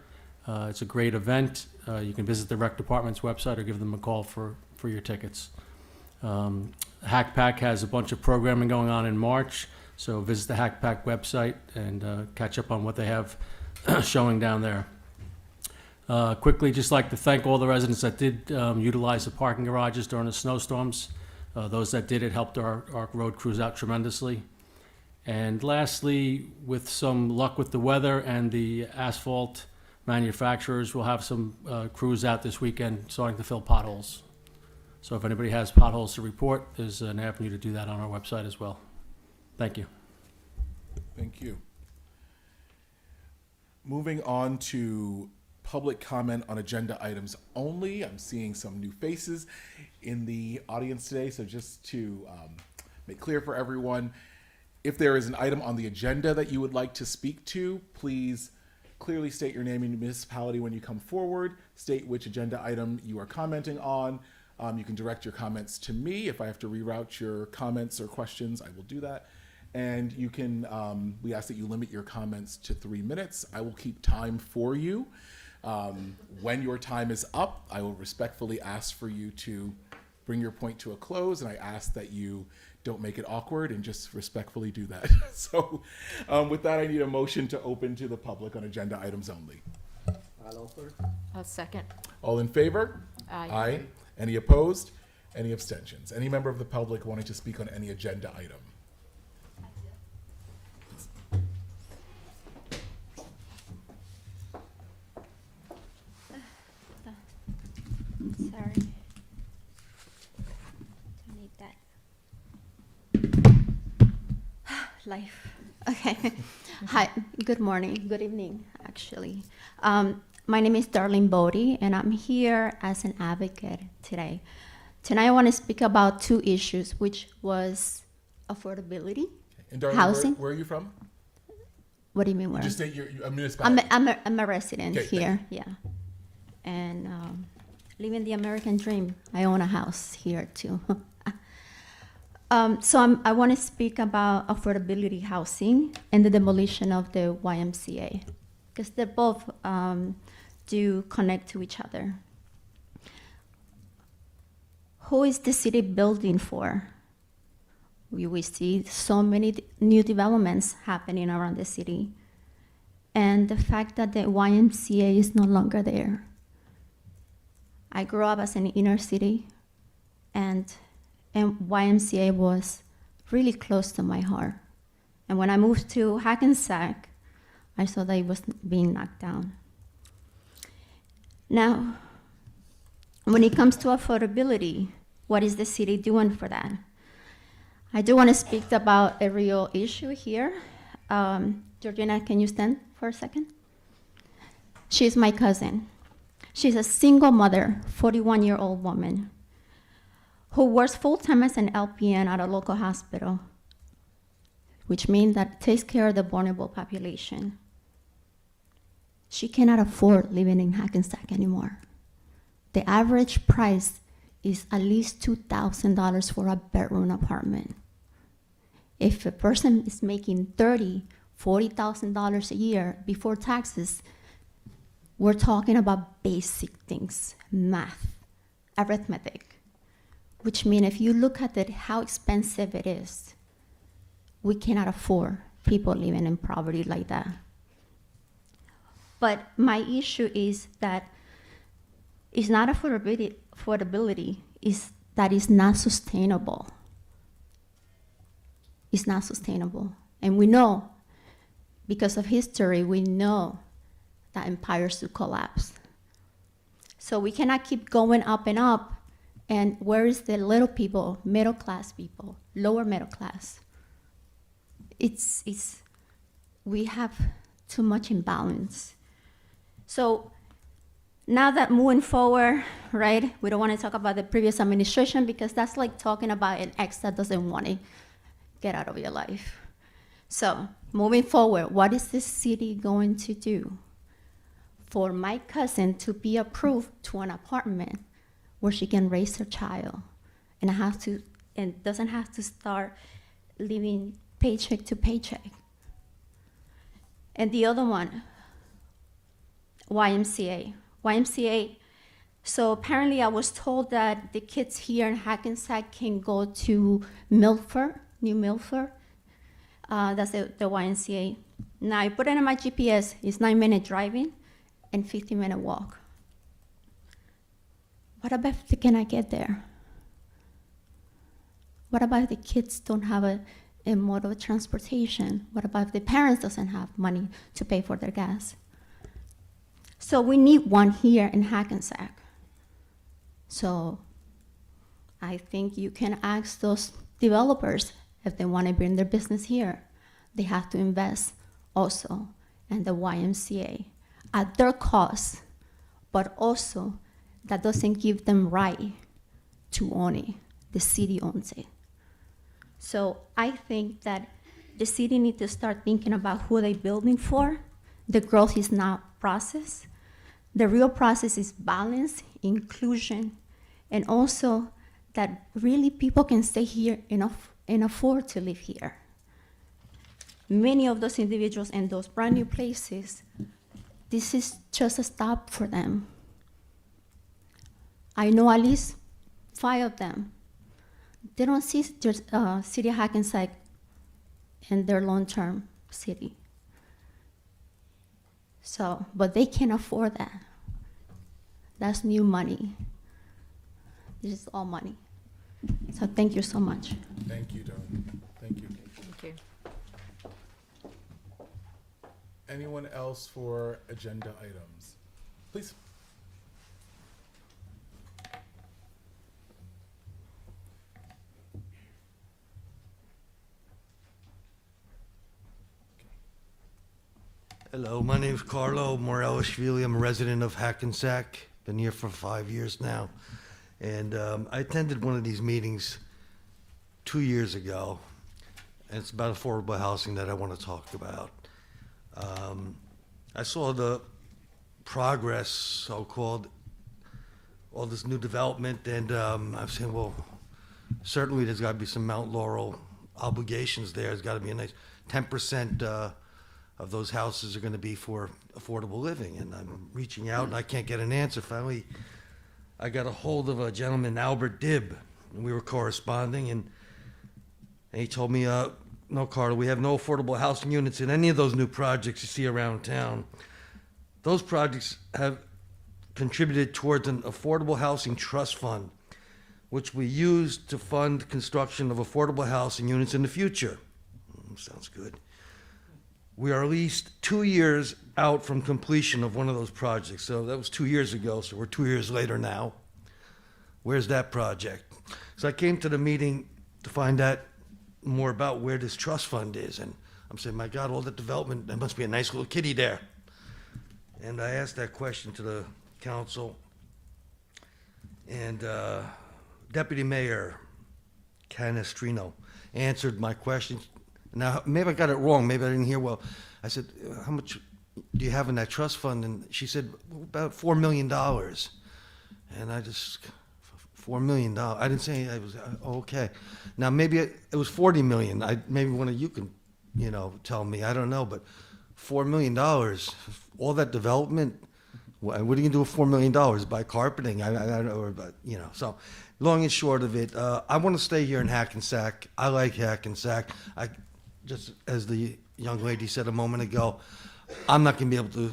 Speaker 9: It's a great event. You can visit the Rec Department's website or give them a call for your tickets. HackPack has a bunch of programming going on in March, so visit the HackPack website and catch up on what they have showing down there. Quickly, just like to thank all the residents that did utilize the parking garages during the snowstorms. Those that did, it helped our road crews out tremendously. And lastly, with some luck with the weather and the asphalt manufacturers, we'll have some crews out this weekend starting to fill potholes. So if anybody has potholes to report, there's an avenue to do that on our website as well. Thank you.
Speaker 1: Thank you. Moving on to public comment on agenda items only. I'm seeing some new faces in the audience today, so just to make clear for everyone, if there is an item on the agenda that you would like to speak to, please clearly state your name and municipality when you come forward, state which agenda item you are commenting on. You can direct your comments to me. If I have to reroute your comments or questions, I will do that. And you can, we ask that you limit your comments to 3 minutes. I will keep time for you. When your time is up, I will respectfully ask for you to bring your point to a close, and I ask that you don't make it awkward and just respectfully do that. So with that, I need a motion to open to the public on agenda items only.
Speaker 10: I'll second.
Speaker 1: All in favor?
Speaker 10: Aye.
Speaker 1: Aye. Any opposed? Any abstentions? Any member of the public wanting to speak on any agenda item?
Speaker 11: Sorry. Don't need that. Life. Okay. Hi. Good morning. Good evening, actually. My name is Darlene Bodie, and I'm here as an advocate today. Tonight, I want to speak about two issues, which was affordability,
Speaker 1: And Darlene,
Speaker 11: housing.
Speaker 1: where are you from?
Speaker 11: What do you mean where?
Speaker 1: Just state you're a municipality.
Speaker 11: I'm a resident
Speaker 1: Okay,
Speaker 11: here, yeah. And living the American dream. I own a house here too. So I want to speak about affordability housing and the demolition of the YMCA, because they both do connect to each other. Who is the city building for? We see so many new developments happening around the city. And the fact that the YMCA is no longer there. I grew up as an inner city, and YMCA was really close to my heart. And when I moved to Hackensack, I saw that it was being knocked down. Now, when it comes to affordability, what is the city doing for that? I do want to speak about a real issue here. Georgina, can you stand for a second? She's my cousin. She's a single mother, 41-year-old woman, who works full-time as an LPN at a local hospital, which means that takes care of the vulnerable population. She cannot afford living in Hackensack anymore. The average price is at least $2,000 for a bedroom apartment. If a person is making $30,000, $40,000 a year before taxes, we're talking about basic things, math, arithmetic, which means if you look at it, how expensive it is, we cannot afford people living in poverty like that. But my issue is that it's not affordability, is that it's not sustainable. It's not sustainable. And we know, because of history, we know that empires do collapse. So we cannot keep going up and up, and where is the little people, middle class people, lower middle class? We have too much imbalance. So now that moving forward, right, we don't want to talk about the previous administration because that's like talking about an ex that doesn't want get out of your life. So moving forward, what is the city going to do for my cousin to be approved to an apartment where she can raise her child and doesn't have to start living paycheck to paycheck? And the other one, YMCA. YMCA. So apparently I was told that the kids here in Hackensack can go to Milford, New Milford. That's the YMCA. Now I put it in my GPS. It's 9-minute driving and 15-minute walk. What about if they cannot get there? What about if the kids don't have a mode of transportation? What about if the parents doesn't have money to pay for their gas? So we need one here in Hackensack. So I think you can ask those developers if they want to bring their business here. They have to invest also in the YMCA at their cost, but also that doesn't give them right to own it. The city owns it. So I think that the city needs to start thinking about who they're building for. The growth is not process. The real process is balance, inclusion, and also that really people can stay here and afford to live here. Many of those individuals in those brand new places, this is just a stop for them. I know at least 5 of them. They don't see City of Hackensack in their long-term city. So, but they can afford that. That's new money. This is all money. So thank you so much.
Speaker 1: Thank you, Dawn. Thank you.
Speaker 10: Thank you.
Speaker 1: Anyone else for agenda items? Please.
Speaker 12: Hello, my name's Carlo Morelishvili. I'm a resident of Hackensack. Been here for 5 years now. And I attended one of these meetings 2 years ago, and it's about affordable housing that I want to talk about. I saw the progress, so-called, all this new development, and I'm saying, well, certainly there's got to be some Mount Laurel obligations there. There's got to be a nice 10% of those houses are going to be for affordable living. And I'm reaching out and I can't get an answer. Finally, I got a hold of a gentleman, Albert Dibb, and we were corresponding, and he told me, no, Carl, we have no affordable housing units in any of those new projects you see around town. Those projects have contributed towards an affordable housing trust fund, which we use to fund construction of affordable housing units in the future. Sounds good. We are at least 2 years out from completion of one of those projects. So that was 2 years ago, so we're 2 years later now. Where's that project? So I came to the meeting to find out more about where this trust fund is. And I'm saying, my God, all that development, there must be a nice little kitty there. And I asked that question to the council. And Deputy Mayor Canestrino answered my questions. Now, maybe I got it wrong. Maybe I didn't hear well. I said, how much do you have in that trust fund? And she said, about $4 million. And I just, $4 million. I didn't say, I was, okay. Now, maybe it was $40 million. Maybe one of you can, tell me. I don't know. But $4 million, all that development, what are you going to do with $4 million? Buy carpeting? I don't know. But, so long and short of it, I want to stay here in Hackensack. I like Hackensack. Just as the young lady said a moment ago, I'm not going to be able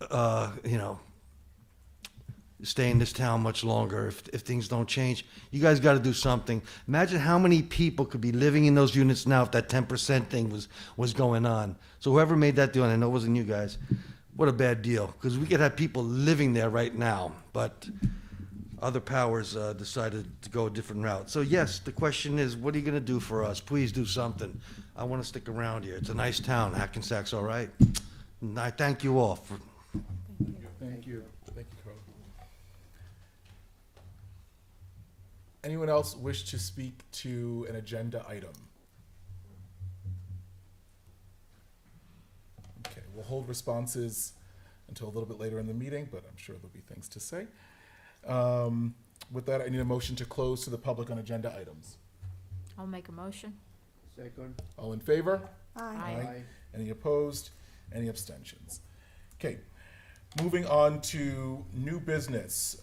Speaker 12: to, stay in this town much longer if things don't change. You guys got to do something. Imagine how many people could be living in those units now if that 10% thing was going on. So whoever made that deal, and I know it wasn't you guys, what a bad deal. Because we could have people living there right now, but other powers decided to go a different route. So yes, the question is, what are you going to do for us? Please do something. I want to stick around here. It's a nice town. Hackensack's all right. And I thank you all for.
Speaker 1: Thank you. Thank you, Carl. Anyone else wish to speak to an agenda item? We'll hold responses until a little bit later in the meeting, but I'm sure there'll be things to say. With that, I need a motion to close to the public on agenda items.
Speaker 10: I'll make a motion.
Speaker 5: Second.
Speaker 1: All in favor?
Speaker 10: Aye.
Speaker 1: Any opposed? Any abstentions? Okay, moving on to new business,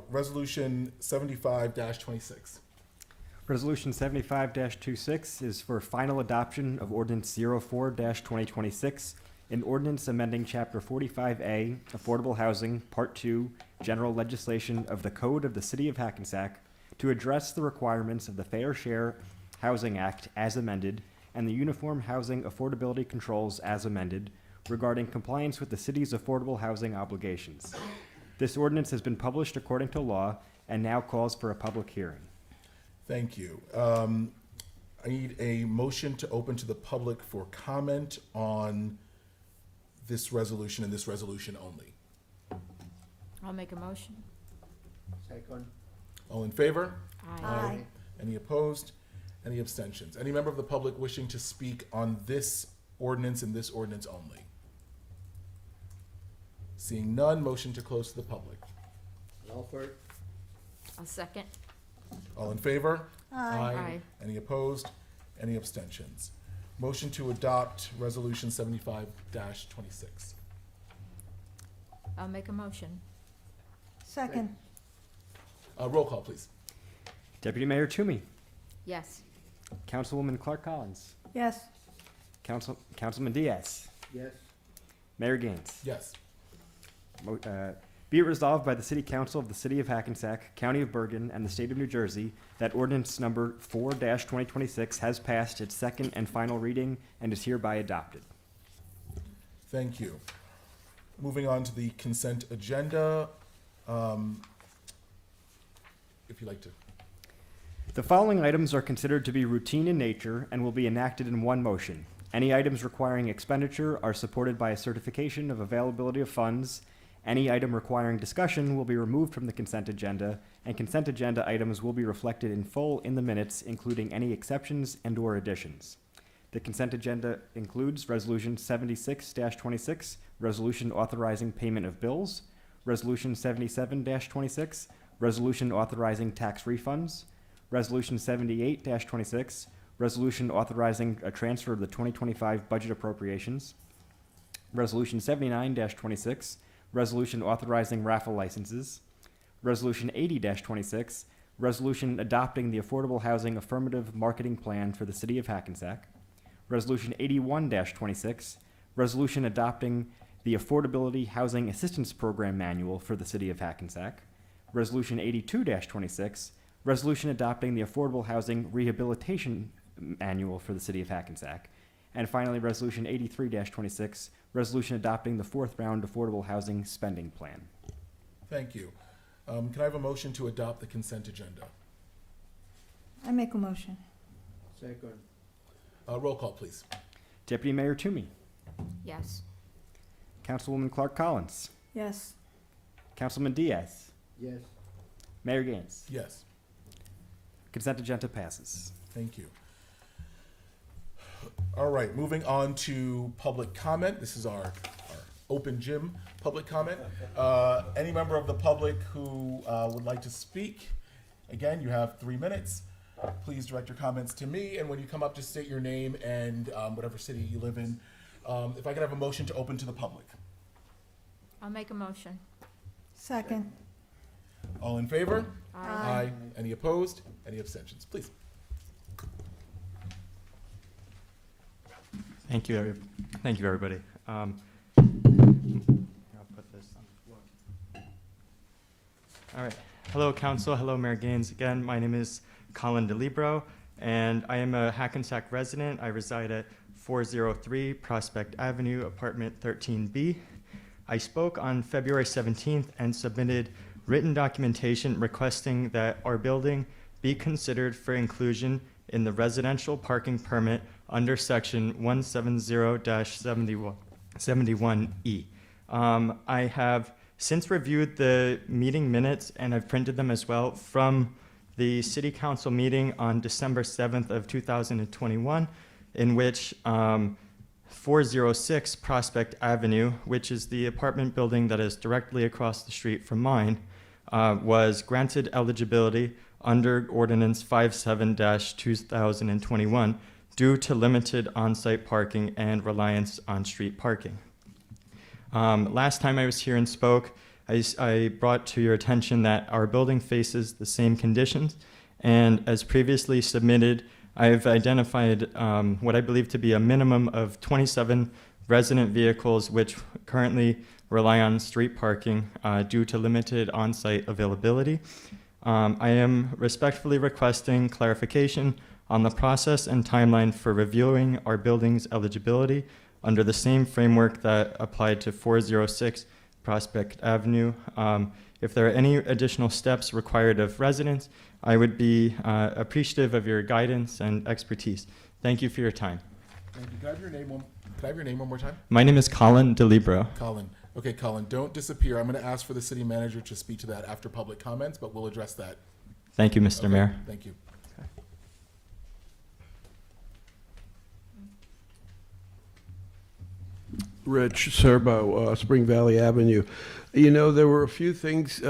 Speaker 1: Resolution 75-26.
Speaker 2: Resolution 75-26 is for final adoption of Ordinance 04-2026, an ordinance amending Chapter 45A, Affordable Housing, Part 2, General Legislation of the Code of the City of Hackensack to address the requirements of the Fair Share Housing Act as amended and the Uniform Housing Affordability Controls as amended regarding compliance with the city's affordable housing obligations. This ordinance has been published according to law and now calls for a public hearing.
Speaker 1: Thank you. I need a motion to open to the public for comment on this resolution and this resolution only.
Speaker 10: I'll make a motion.
Speaker 5: Second.
Speaker 1: All in favor?
Speaker 10: Aye.
Speaker 1: Any opposed? Any abstentions? Any member of the public wishing to speak on this ordinance and this ordinance only? Seeing none, motion to close to the public.
Speaker 5: Alford.
Speaker 10: I'll second.
Speaker 1: All in favor?
Speaker 10: Aye.
Speaker 1: Any opposed? Any abstentions? Motion to adopt Resolution 75-26.
Speaker 10: I'll make a motion.
Speaker 11: Second.
Speaker 1: Roll call, please.
Speaker 2: Deputy Mayor Toomey,
Speaker 10: Yes.
Speaker 2: Councilwoman Clark Collins,
Speaker 11: Yes.
Speaker 2: Councilman Diaz,
Speaker 5: Yes.
Speaker 2: Mayor Gaines.
Speaker 1: Yes.
Speaker 2: Be it resolved by the City Council of the City of Hackensack, County of Bergen, and the State of New Jersey that ordinance number 4-2026 has passed its second and final reading and is hereby adopted.
Speaker 1: Thank you. Moving on to the consent agenda. If you'd like to.
Speaker 2: The following items are considered to be routine in nature and will be enacted in one motion. Any items requiring expenditure are supported by a certification of availability of funds. Any item requiring discussion will be removed from the consent agenda, and consent agenda items will be reflected in full in the minutes, including any exceptions and/or additions. The consent agenda includes Resolution 76-26, resolution authorizing payment of bills, Resolution 77-26, resolution authorizing tax refunds, Resolution 78-26, resolution authorizing a transfer of the 2025 budget appropriations, Resolution 79-26, resolution authorizing raffle licenses, Resolution 80-26, resolution adopting the Affordable Housing Affirmative Marketing Plan for the City of Hackensack, Resolution 81-26, resolution adopting the Affordability Housing Assistance Program Manual for the City of Hackensack, Resolution 82-26, resolution adopting the Affordable Housing Rehabilitation Manual for the City of Hackensack, and finally, Resolution 83-26, resolution adopting the fourth round Affordable Housing Spending Plan.
Speaker 1: Thank you. Can I have a motion to adopt the consent agenda?
Speaker 11: I make a motion.
Speaker 5: Second.
Speaker 1: Roll call, please.
Speaker 2: Deputy Mayor Toomey,
Speaker 10: Yes.
Speaker 2: Councilwoman Clark Collins,
Speaker 11: Yes.
Speaker 2: Councilman Diaz,
Speaker 5: Yes.
Speaker 2: Mayor Gaines.
Speaker 1: Yes.
Speaker 2: Consent agenda passes.
Speaker 1: Thank you. All right, moving on to public comment. This is our open gym public comment. Any member of the public who would like to speak, again, you have 3 minutes. Please direct your comments to me, and when you come up, just state your name and whatever city you live in. If I could have a motion to open to the public.
Speaker 10: I'll make a motion.
Speaker 11: Second.
Speaker 1: All in favor?
Speaker 10: Aye.
Speaker 1: Any opposed? Any abstentions? Please.
Speaker 13: Thank you, everybody. I'll put this on the floor. All right. Hello, Council. Hello, Mayor Gaines. Again, my name is Colin DeLibro, and I am a Hackensack resident. I reside at 403 Prospect Avenue, apartment 13B. I spoke on February 17th and submitted written documentation requesting that our building be considered for inclusion in the residential parking permit under section 170-71E. I have since reviewed the meeting minutes, and I've printed them as well, from the City Council meeting on December 7th of 2021, in which 406 Prospect Avenue, which is the apartment building that is directly across the street from mine, was granted eligibility under Ordinance 57-2021 due to limited on-site parking and reliance on street parking. Last time I was here and spoke, I brought to your attention that our building faces the same conditions, and as previously submitted, I've identified what I believe to be a minimum of 27 resident vehicles which currently rely on street parking due to limited on-site availability. I am respectfully requesting clarification on the process and timeline for reviewing our building's eligibility under the same framework that applied to 406 Prospect Avenue. If there are any additional steps required of residents, I would be appreciative of your guidance and expertise. Thank you for your time.
Speaker 1: Thank you. Can I have your name one more time?
Speaker 13: My name is Colin DeLibro.
Speaker 1: Colin. Okay, Colin, don't disappear. I'm going to ask for the city manager to speak to that after public comments, but we'll address that.
Speaker 13: Thank you, Mr. Mayor.
Speaker 1: Thank you.
Speaker 5: Rich Serbo, Spring Valley Avenue. You know, there were a few things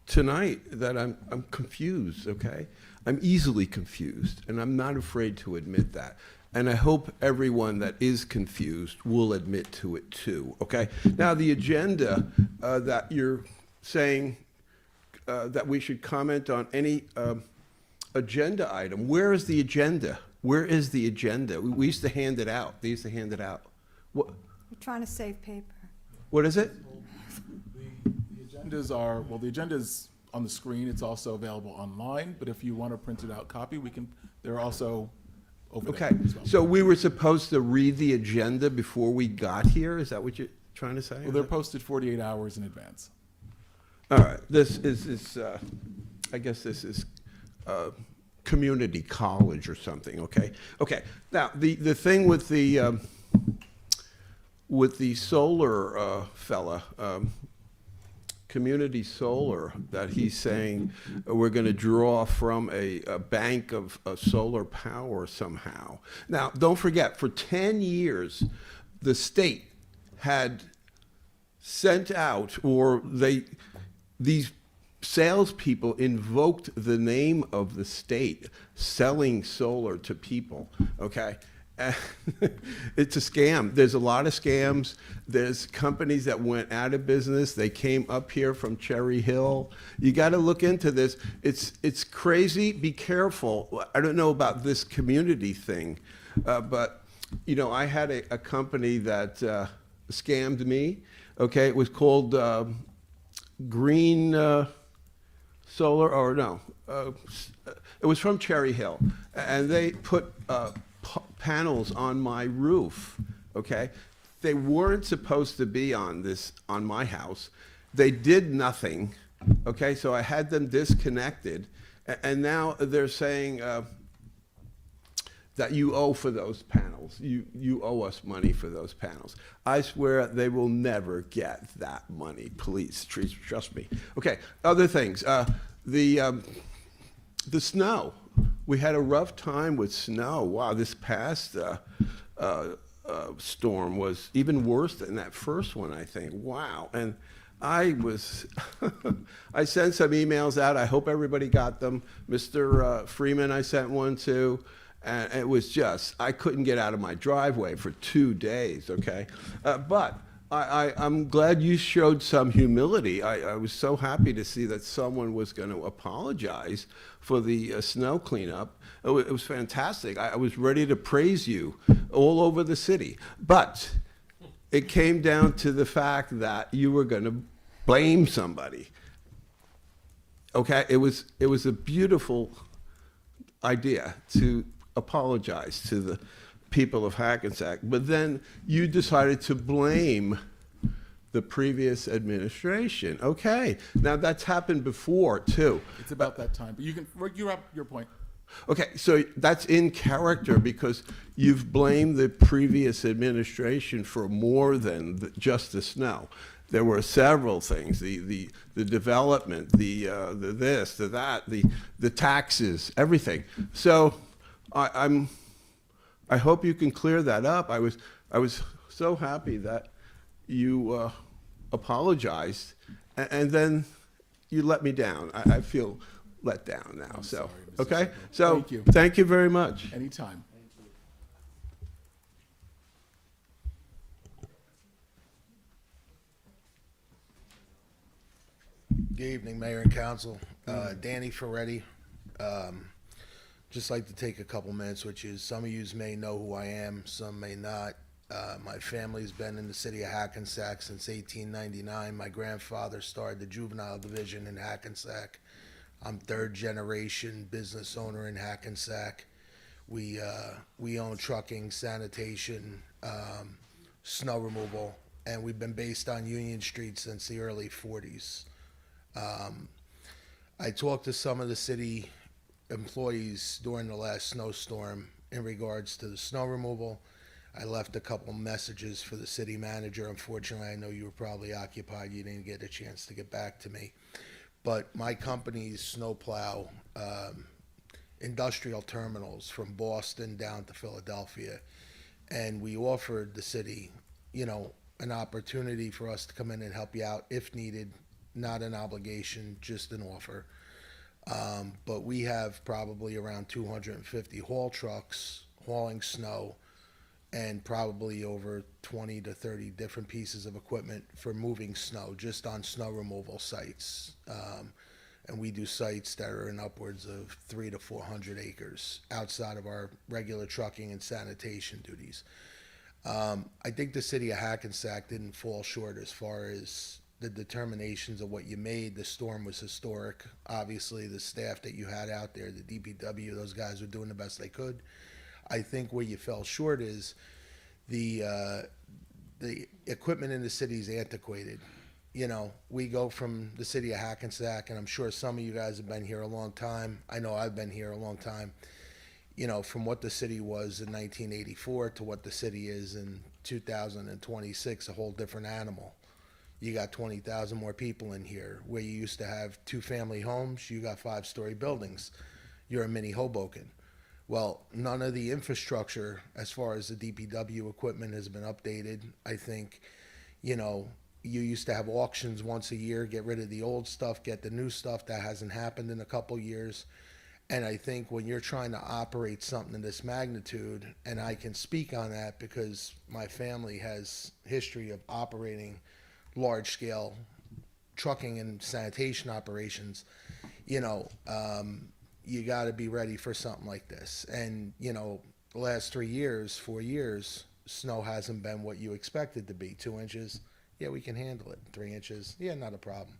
Speaker 5: tonight that I'm confused, okay? I'm easily confused, and I'm not afraid to admit that. And I hope everyone that is confused will admit to it too, okay? Now, the agenda that you're saying that we should comment on any agenda item, where is the agenda? Where is the agenda? We used to hand it out. They used to hand it out. What?
Speaker 10: We're trying to save paper.
Speaker 5: What is it?
Speaker 1: The agendas are, well, the agenda is on the screen. It's also available online, but if you want a printed out copy, we can, they're also over there
Speaker 5: Okay,
Speaker 1: as well.
Speaker 5: so we were supposed to read the agenda before we got here? Is that what you're trying to say?
Speaker 1: Well, they're posted 48 hours in advance.
Speaker 5: All right, this is I guess this is community college or something, okay? Okay, now, the thing with the solar fella, community solar, that he's saying we're going to draw from a bank of solar power somehow. Now, don't forget, for 10 years, the state had sent out, or these salespeople invoked the name of the state selling solar to people, okay? It's a scam. There's a lot of scams. There's companies that went out of business. They came up here from Cherry Hill. You got to look into this. It's crazy. Be careful. I don't know about this community thing, but you know, I had a company that scammed me. Okay, it was called Green Solar, or no, it was from Cherry Hill, and they put panels on my roof, okay? They weren't supposed to be on my house. They did nothing, okay? So I had them disconnected, and now they're saying that you owe for those panels. You owe us money for those panels. I swear they will never get that money. Please, trust me. Okay, other things. The snow. We had a rough time with snow. Wow, this past storm was even worse than that first one, I think. Wow. And I sent some emails out. I hope everybody got them. Mr. Freeman, I sent one to. And it was just, I couldn't get out of my driveway for 2 days, okay? But I'm glad you showed some humility. I was so happy to see that someone was going to apologize for the snow cleanup. It was fantastic. I was ready to praise you all over the city. But it came down to the fact that you were going to blame somebody. Okay? It was a beautiful idea to apologize to the people of Hackensack, but then you decided to blame the previous administration. Okay, now that's happened before too.
Speaker 1: It's about that time, but you're up your point.
Speaker 5: Okay, so that's in character because you've blamed the previous administration for more than just the snow. There were several things: the development, the this, the that, the taxes, everything. So I hope you can clear that up. I was I was so happy that you apologized, and then you let me down. I feel let down now.
Speaker 1: I'm
Speaker 5: So,
Speaker 1: sorry, Mr.
Speaker 5: okay?
Speaker 1: Sickle.
Speaker 5: So,
Speaker 1: Thank you.
Speaker 5: thank you very much.
Speaker 1: Anytime.
Speaker 14: Good evening, Mayor and Council. Danny Ferretti. Just like to take a couple minutes, which is some of yous may know who I am, some may not. My family's been in the city of Hackensack since 1899. My grandfather started the juvenile division in Hackensack. I'm third generation business owner in Hackensack. We own trucking, sanitation, snow removal, and we've been based on Union Street since the early 40s. I talked to some of the city employees during the last snowstorm in regards to the snow removal. I left a couple messages for the city manager. Unfortunately, I know you were probably occupied. You didn't get a chance to get back to me. But my company's snowplow industrial terminals from Boston down to Philadelphia. And we offered the city, an opportunity for us to come in and help you out if needed. Not an obligation, just an offer. But we have probably around 250 haul trucks hauling snow and probably over 20 to 30 different pieces of equipment for moving snow just on snow removal sites. And we do sites that are in upwards of 300 to 400 acres outside of our regular trucking and sanitation duties. I think the city of Hackensack didn't fall short as far as the determinations of what you made. The storm was historic. Obviously, the staff that you had out there, the DPW, those guys were doing the best they could. I think where you fell short is the equipment in the city is antiquated. We go from the city of Hackensack, and I'm sure some of you guys have been here a long time. I know I've been here a long time. From what the city was in 1984 to what the city is in 2026, a whole different animal. You got 20,000 more people in here. Where you used to have 2-family homes, you got 5-story buildings. You're a mini Hoboken. Well, none of the infrastructure as far as the DPW equipment has been updated. I think, you used to have auctions once a year, get rid of the old stuff, get the new stuff. That hasn't happened in a couple years. And I think when you're trying to operate something in this magnitude, and I can speak on that because my family has history of operating large-scale trucking and sanitation operations, you got to be ready for something like this. And, the last 4 years, snow hasn't been what you expected to be. 2 inches, yeah, we can handle it. 3 inches, yeah, not a problem.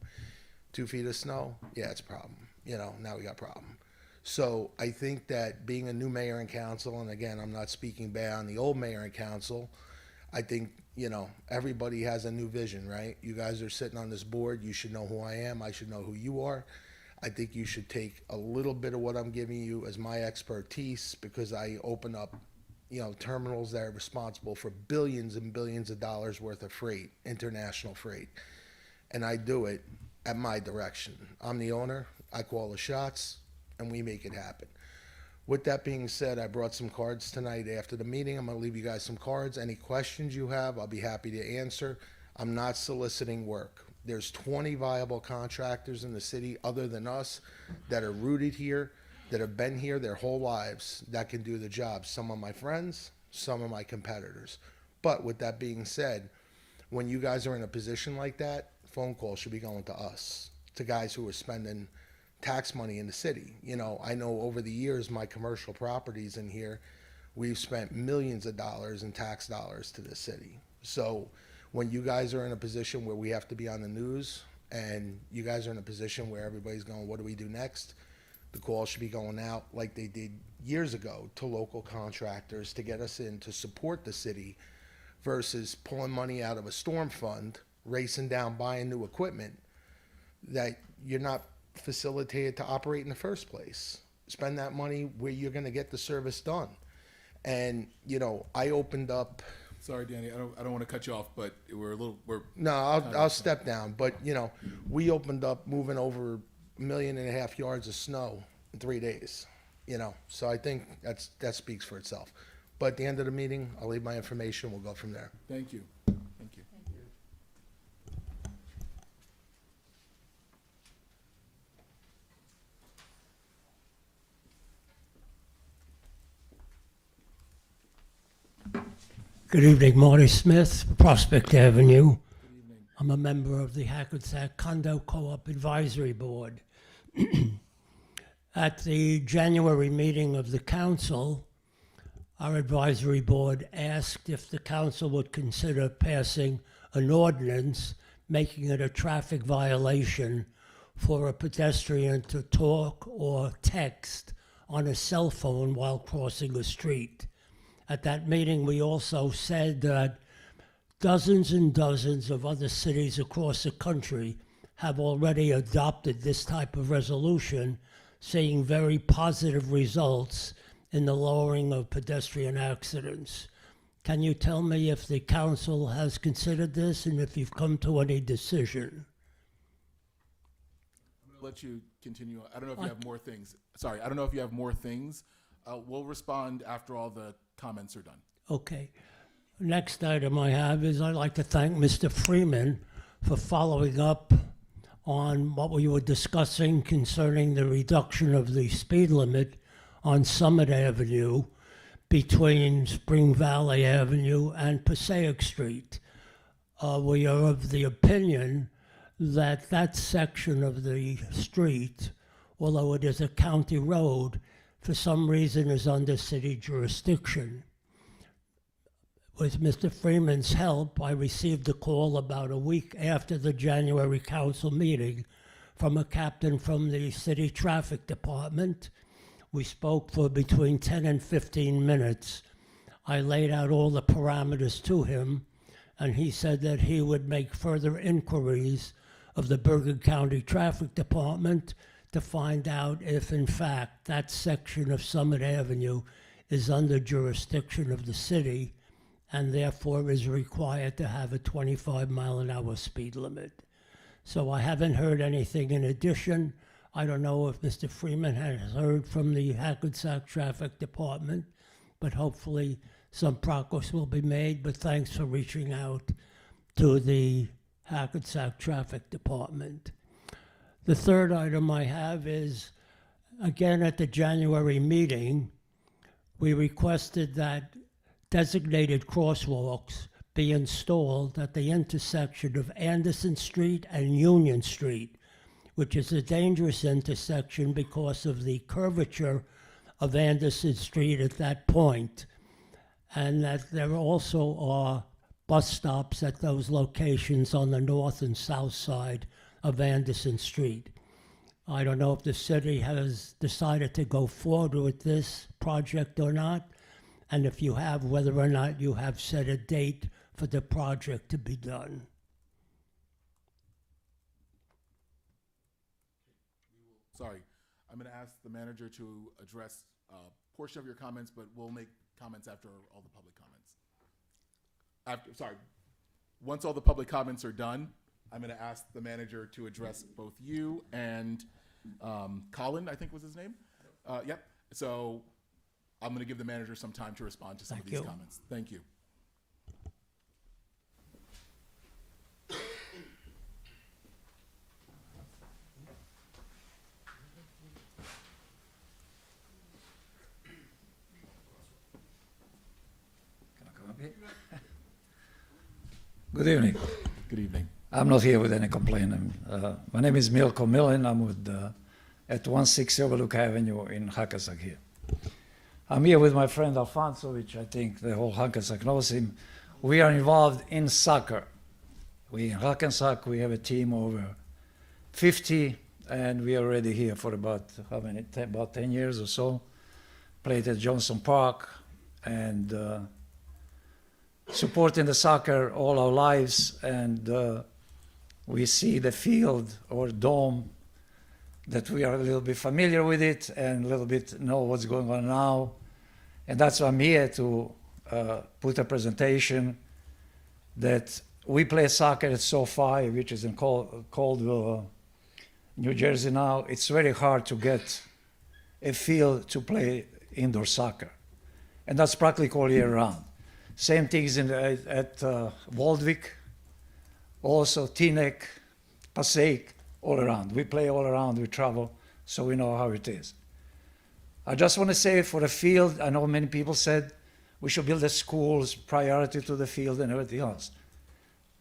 Speaker 14: 2 feet of snow, yeah, it's a problem. Now we got a problem. So I think that being a new mayor and council, and again, I'm not speaking bad on the old mayor and council, I think, everybody has a new vision, right? You guys are sitting on this board. You should know who I am. I should know who you are. I think you should take a little bit of what I'm giving you as my expertise, because I open up, terminals that are responsible for billions and billions of dollars worth of freight, international freight. And I do it at my direction. I'm the owner. I call the shots, and we make it happen. With that being said, I brought some cards tonight after the meeting. I'm going to leave you guys some cards. Any questions you have, I'll be happy to answer. I'm not soliciting work. There's 20 viable contractors in the city other than us that are rooted here, that have been here their whole lives, that can do the job. Some of my friends, some of my competitors. But with that being said, when you guys are in a position like that, phone calls should be going to us, to guys who are spending tax money in the city. I know over the years, my commercial properties in here, we've spent millions of dollars in tax dollars to the city. So when you guys are in a position where we have to be on the news, and you guys are in a position where everybody's going, what do we do next? The call should be going out like they did years ago to local contractors to get us in to support the city, versus pulling money out of a storm fund, racing down, buying new equipment that you're not facilitated to operate in the first place. Spend that money where you're going to get the service done. And I opened up.
Speaker 1: Sorry, Danny, I don't want to cut you off, but
Speaker 14: No, I'll step down. But we opened up moving over 1.5 million yards of snow in 3 days. So I think that speaks for itself. But at the end of the meeting, I'll leave my information. We'll go from there.
Speaker 1: Thank you. Thank you.
Speaker 15: Good evening, Marty Smith, Prospect Avenue. I'm a member of the Hackensack Condo Co-op Advisory Board. At the January meeting of the council, our advisory board asked if the council would consider passing an ordinance making it a traffic violation for a pedestrian to talk or text on a cell phone while crossing a street. At that meeting, we also said that dozens and dozens of other cities across the country have already adopted this type of resolution, seeing very positive results in the lowering of pedestrian accidents. Can you tell me if the council has considered this and if you've come to any decision?
Speaker 1: I'm going to let you continue. I don't know if you have more things. Sorry, I don't know if you have more things. We'll respond after all the comments are done.
Speaker 15: Okay. Next item I have is I'd like to thank Mr. Freeman for following up on what we were discussing concerning the reduction of the speed limit on Summit Avenue between Spring Valley Avenue and Passaic Street. We are of the opinion that that section of the street, although it is a county road, for some reason is under city jurisdiction. With Mr. Freeman's help, I received a call about a week after the January council meeting from a captain from the city traffic department. We spoke for between 10 and 15 minutes. I laid out all the parameters to him, and he said that he would make further inquiries of the Bergen County Traffic Department to find out if, in fact, that section of Summit Avenue is under jurisdiction of the city and therefore is required to have a 25-mile-an-hour speed limit. So I haven't heard anything in addition. I don't know if Mr. Freeman has heard from the Hackensack Traffic Department, but hopefully some progress will be made. But thanks for reaching out to the Hackensack Traffic Department. The third item I have is, again, at the January meeting, we requested that designated crosswalks be installed at the intersection of Anderson Street and Union Street, which is a dangerous intersection because of the curvature of Anderson Street at that point, and that there also are bus stops at those locations on the north and south side of Anderson Street. I don't know if the city has decided to go forward with this project or not, and if you have, whether or not you have set a date for the project to be done.
Speaker 1: Sorry, I'm going to ask the manager to address a portion of your comments, but we'll make comments after all the public comments. Once all the public comments are done, I'm going to ask the manager to address both you and Colin, I think was his name. Yep. So I'm going to give the manager some time to respond to some of these comments. Thank you.
Speaker 16: Good evening.
Speaker 1: Good evening.
Speaker 16: I'm not here with any complaint. My name is Milko Milin. I'm with at 160 Overlook Avenue in Hackensack here. I'm here with my friend Alfonso, which I think the whole Hackensack knows him. We are involved in soccer. In Hackensack, we have a team over 50, and we are already here for about, about 10 years or so. Played at Johnson Park, and supporting the soccer all our lives, and we see the field or dome that we are a little bit familiar with it and a little bit know what's going on now. And that's why I'm here to put a presentation that we play soccer at SoFi, which is in Caldwell, New Jersey now. It's very hard to get a field to play indoor soccer. and that's practically all year round. Same things at Waldwick, also Teaneck, Passaic, all around. We play all around, we travel, so we know how it is. I just want to say for the field, I know many people said we should build the schools priority to the field and everything else.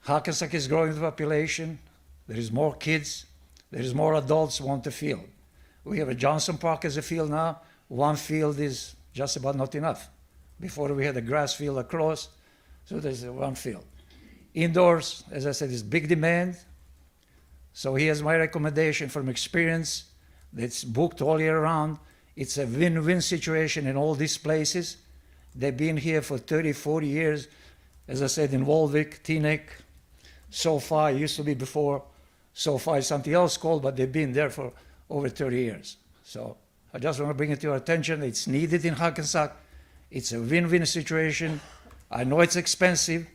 Speaker 16: Hackensack is growing the population. There is more kids. There is more adults who want the field. We have a Johnson Park as a field now. One field is just about not enough. Before we had a grass field across, so there's one field. Indoors, as I said, is big demand. So here's my recommendation from experience. It's booked all year round. It's a win-win situation in all these places. They've been here for 30, 40 years. As I said, in Waldwick, Teaneck, SoFi, used to be before SoFi is something else called, but they've been there for over 30 years. So I just want to bring it to your attention. It's needed in Hackensack. It's a win-win situation. I know it's expensive.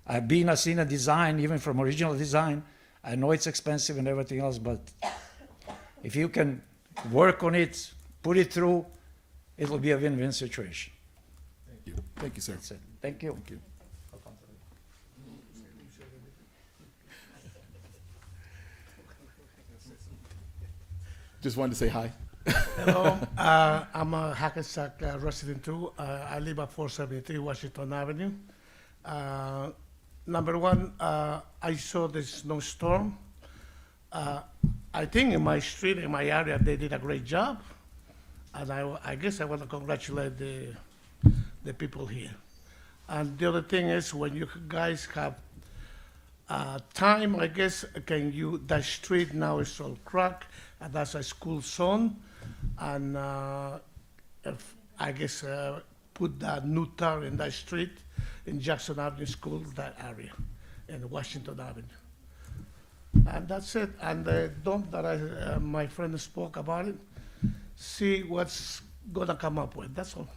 Speaker 16: I've seen a design, even from original design. I know it's expensive and everything else, but if you can work on it, put it through, it will be a win-win situation.
Speaker 1: Thank you. Thank you, sir.
Speaker 16: That's it. Thank you.
Speaker 1: Thank you. Just wanted to say hi.
Speaker 17: Hello, I'm a Hackensack resident too. I live at 473 Washington Avenue. Number one, I saw the snowstorm. I think in my street, in my area, they did a great job. And I guess I want to congratulate the people here. And the other thing is, when you guys have time, I guess, that street now is all cracked, and that's a school zone. And if, I guess, put that new tar in that street in Jackson Avenue School, that area, in Washington Avenue. And that's it. And the dump that my friend spoke about it, see what's gonna come up with. That's all.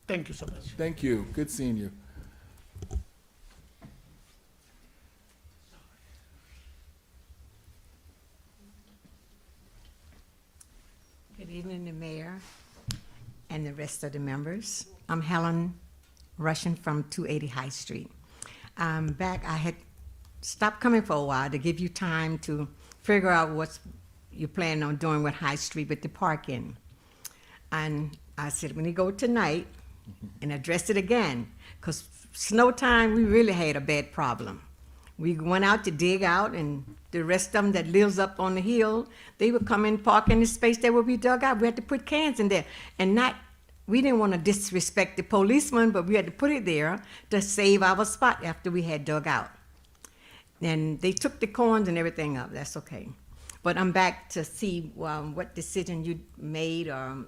Speaker 17: Thank you so much.
Speaker 1: Thank you. Good seeing you.
Speaker 18: Good evening, the mayor and the rest of the members. I'm Helen Russian from 280 High Street. I had stopped coming for a while to give you time to figure out what you plan on doing with High Street with the parking. And I said, when you go tonight, and address it again, because snow time, we really had a bad problem. We went out to dig out, and the rest of them that lives up on the hill, they would come and park in the space that would be dug out. We had to put cans in there. And we didn't want to disrespect the policeman, but we had to put it there to save our spot after we had dug out. And they took the corns and everything up. That's okay. But I'm back to see what decision you made or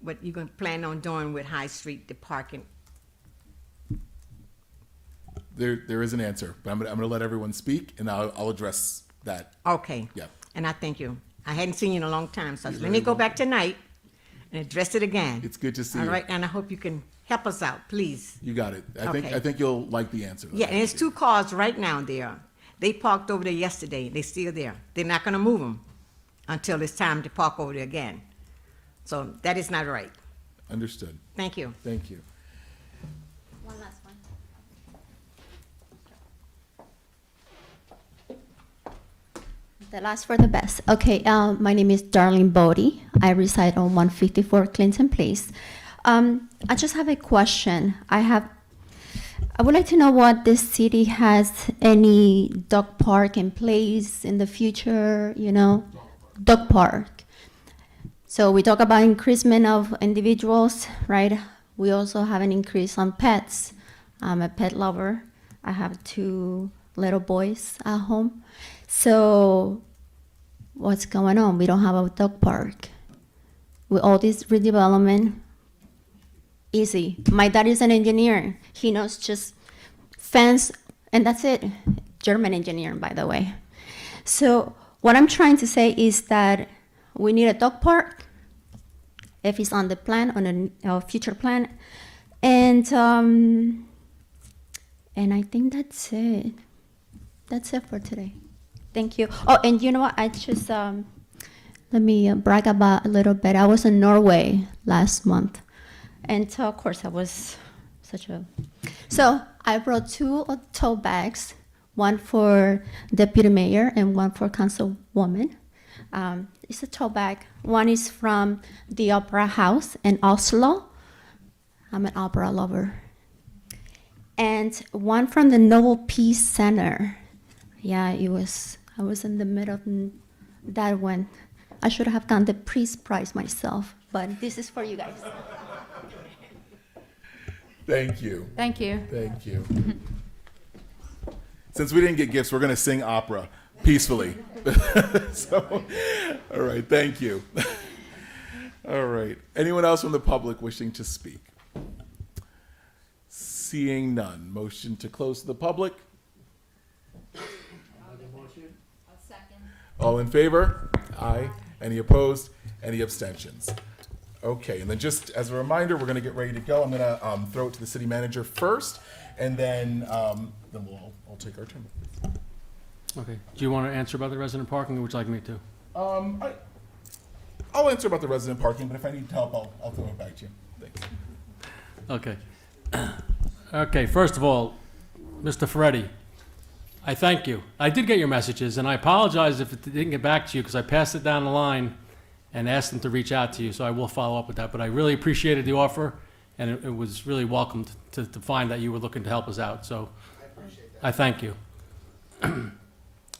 Speaker 18: what you're going to plan on doing with High Street, the parking.
Speaker 1: There is an answer, but I'm gonna let everyone speak, and I'll address that.
Speaker 18: Okay.
Speaker 1: Yeah.
Speaker 18: And I thank you. I hadn't seen you in a long time, so let me go back tonight and address it again.
Speaker 1: It's good to see
Speaker 18: you.
Speaker 1: you.
Speaker 18: All right, and I hope you can help us out, please.
Speaker 1: You got it.
Speaker 18: Okay.
Speaker 1: I think you'll like the answer.
Speaker 18: Yeah, and there's 2 cars right now there. They parked over there yesterday. They're still there. They're not going to move them until it's time to park over there again. So that is not right.
Speaker 1: Understood.
Speaker 18: Thank you.
Speaker 1: Thank you.
Speaker 3: One last one.
Speaker 11: The last for the best. Okay, my name is Darlene Bodie. I reside on 154 Clinton Place. I just have a question. I would like to know what this city has any dog park in place in the future, dog park. So we talk about increasement of individuals, right? We also have an increase on pets. I'm a pet lover. I have 2 little boys at home. So what's going on? We don't have a dog park. With all this redevelopment, easy. My dad is an engineer. He knows just fence, and that's it. German engineer, by the way. So what I'm trying to say is that we need a dog park, if it's on the plan, on a future plan. And I think that's it. That's it for today. Thank you. Oh, and you know what? I just, let me brag about a little bit. I was in Norway last month. And so, of course, I was such a. So I brought two tote bags, one for deputy mayor and one for councilwoman. It's a tote bag. One is from the Opera House in Oslo. I'm an opera lover. And one from the Nobel Peace Center. Yeah, I was in the middle of that one. I should have gotten the Peace Prize myself, but this is for you guys.
Speaker 1: Thank you.
Speaker 8: Thank you.
Speaker 1: Thank you. Since we didn't get gifts, we're going to sing opera peacefully. So, all right, thank you. All right. Anyone else from the public wishing to speak? Seeing none. Motion to close to the public. All in favor? Aye. Any opposed? Any abstentions? Okay, and then just as a reminder, we're going to get ready to go. I'm going to throw it to the city manager first, and then we'll all take our turn.
Speaker 9: Okay. Do you want to answer about the resident parking, or would you like me to?
Speaker 1: I'll answer about the resident parking, but if I need help, I'll throw it back to you. Thanks.
Speaker 9: Okay. Okay, first of all, Mr. Ferretti, I thank you. I did get your messages, and I apologize if it didn't get back to you, because I passed it down the line and asked them to reach out to you, so I will follow up with that. But I really appreciated the offer, and it was really welcomed to find that you were looking to help us out, so I thank you.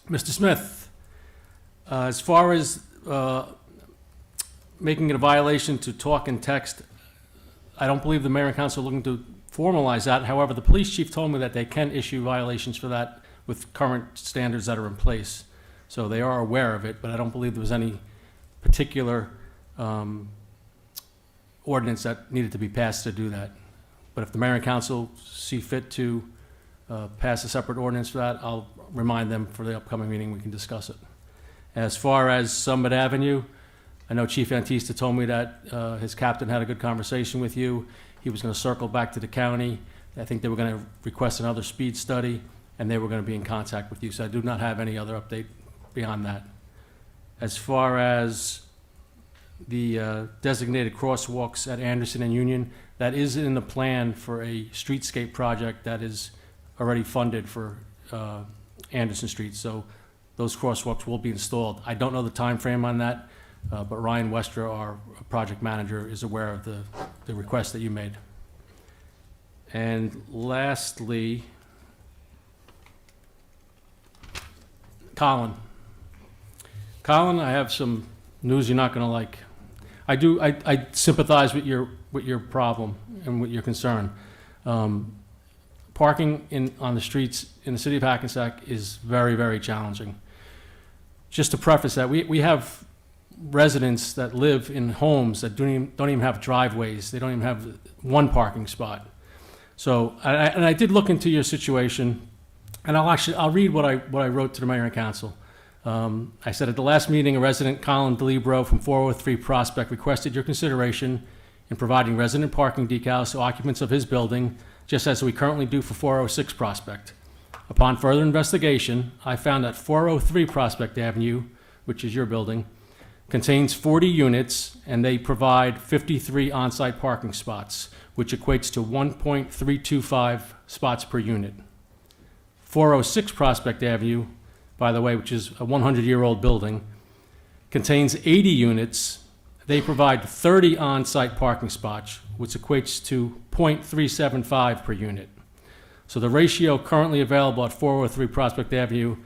Speaker 9: Mr. Smith, as far as making it a violation to talk and text, I don't believe the mayor and council are looking to formalize that. However, the police chief told me that they can issue violations for that with current standards that are in place. So they are aware of it, but I don't believe there was any particular ordinance that needed to be passed to do that. But if the mayor and council see fit to pass a separate ordinance for that, I'll remind them for the upcoming meeting, we can discuss it. As far as Summit Avenue, I know Chief Antista told me that his captain had a good conversation with you. He was going to circle back to the county. I think they were going to request another speed study, and they were going to be in contact with you. So I do not have any other update beyond that. As far as the designated crosswalks at Anderson and Union, that is in the plan for a streetscape project that is already funded for Anderson Street. So those crosswalks will be installed. I don't know the time frame on that, but Ryan Wester, our project manager, is aware of the request that you made. And lastly, Colin, I have some news you're not going to like. I sympathize with your problem and with your concern. Parking on the streets in the city of Hackensack is very, very challenging. Just to preface that, we have residents that live in homes that don't even have driveways. They don't even have one parking spot. So, I did look into your situation, and I'll read what I wrote to the mayor and council. I said, at the last meeting, a resident, Colin DeLibro from 403 Prospect, requested your consideration in providing resident parking decals to occupants of his building, just as we currently do for 406 Prospect. Upon further investigation, I found that 403 Prospect Avenue, which is your building, contains 40 units, and they provide 53 on-site parking spots, which equates to 1.325 spots per unit. 406 Prospect Avenue, by the way, which is a 100-year-old building, contains 80 units. They provide 30 on-site parking spots, which equates to 0.375 per unit. So the ratio currently available at 403 Prospect Avenue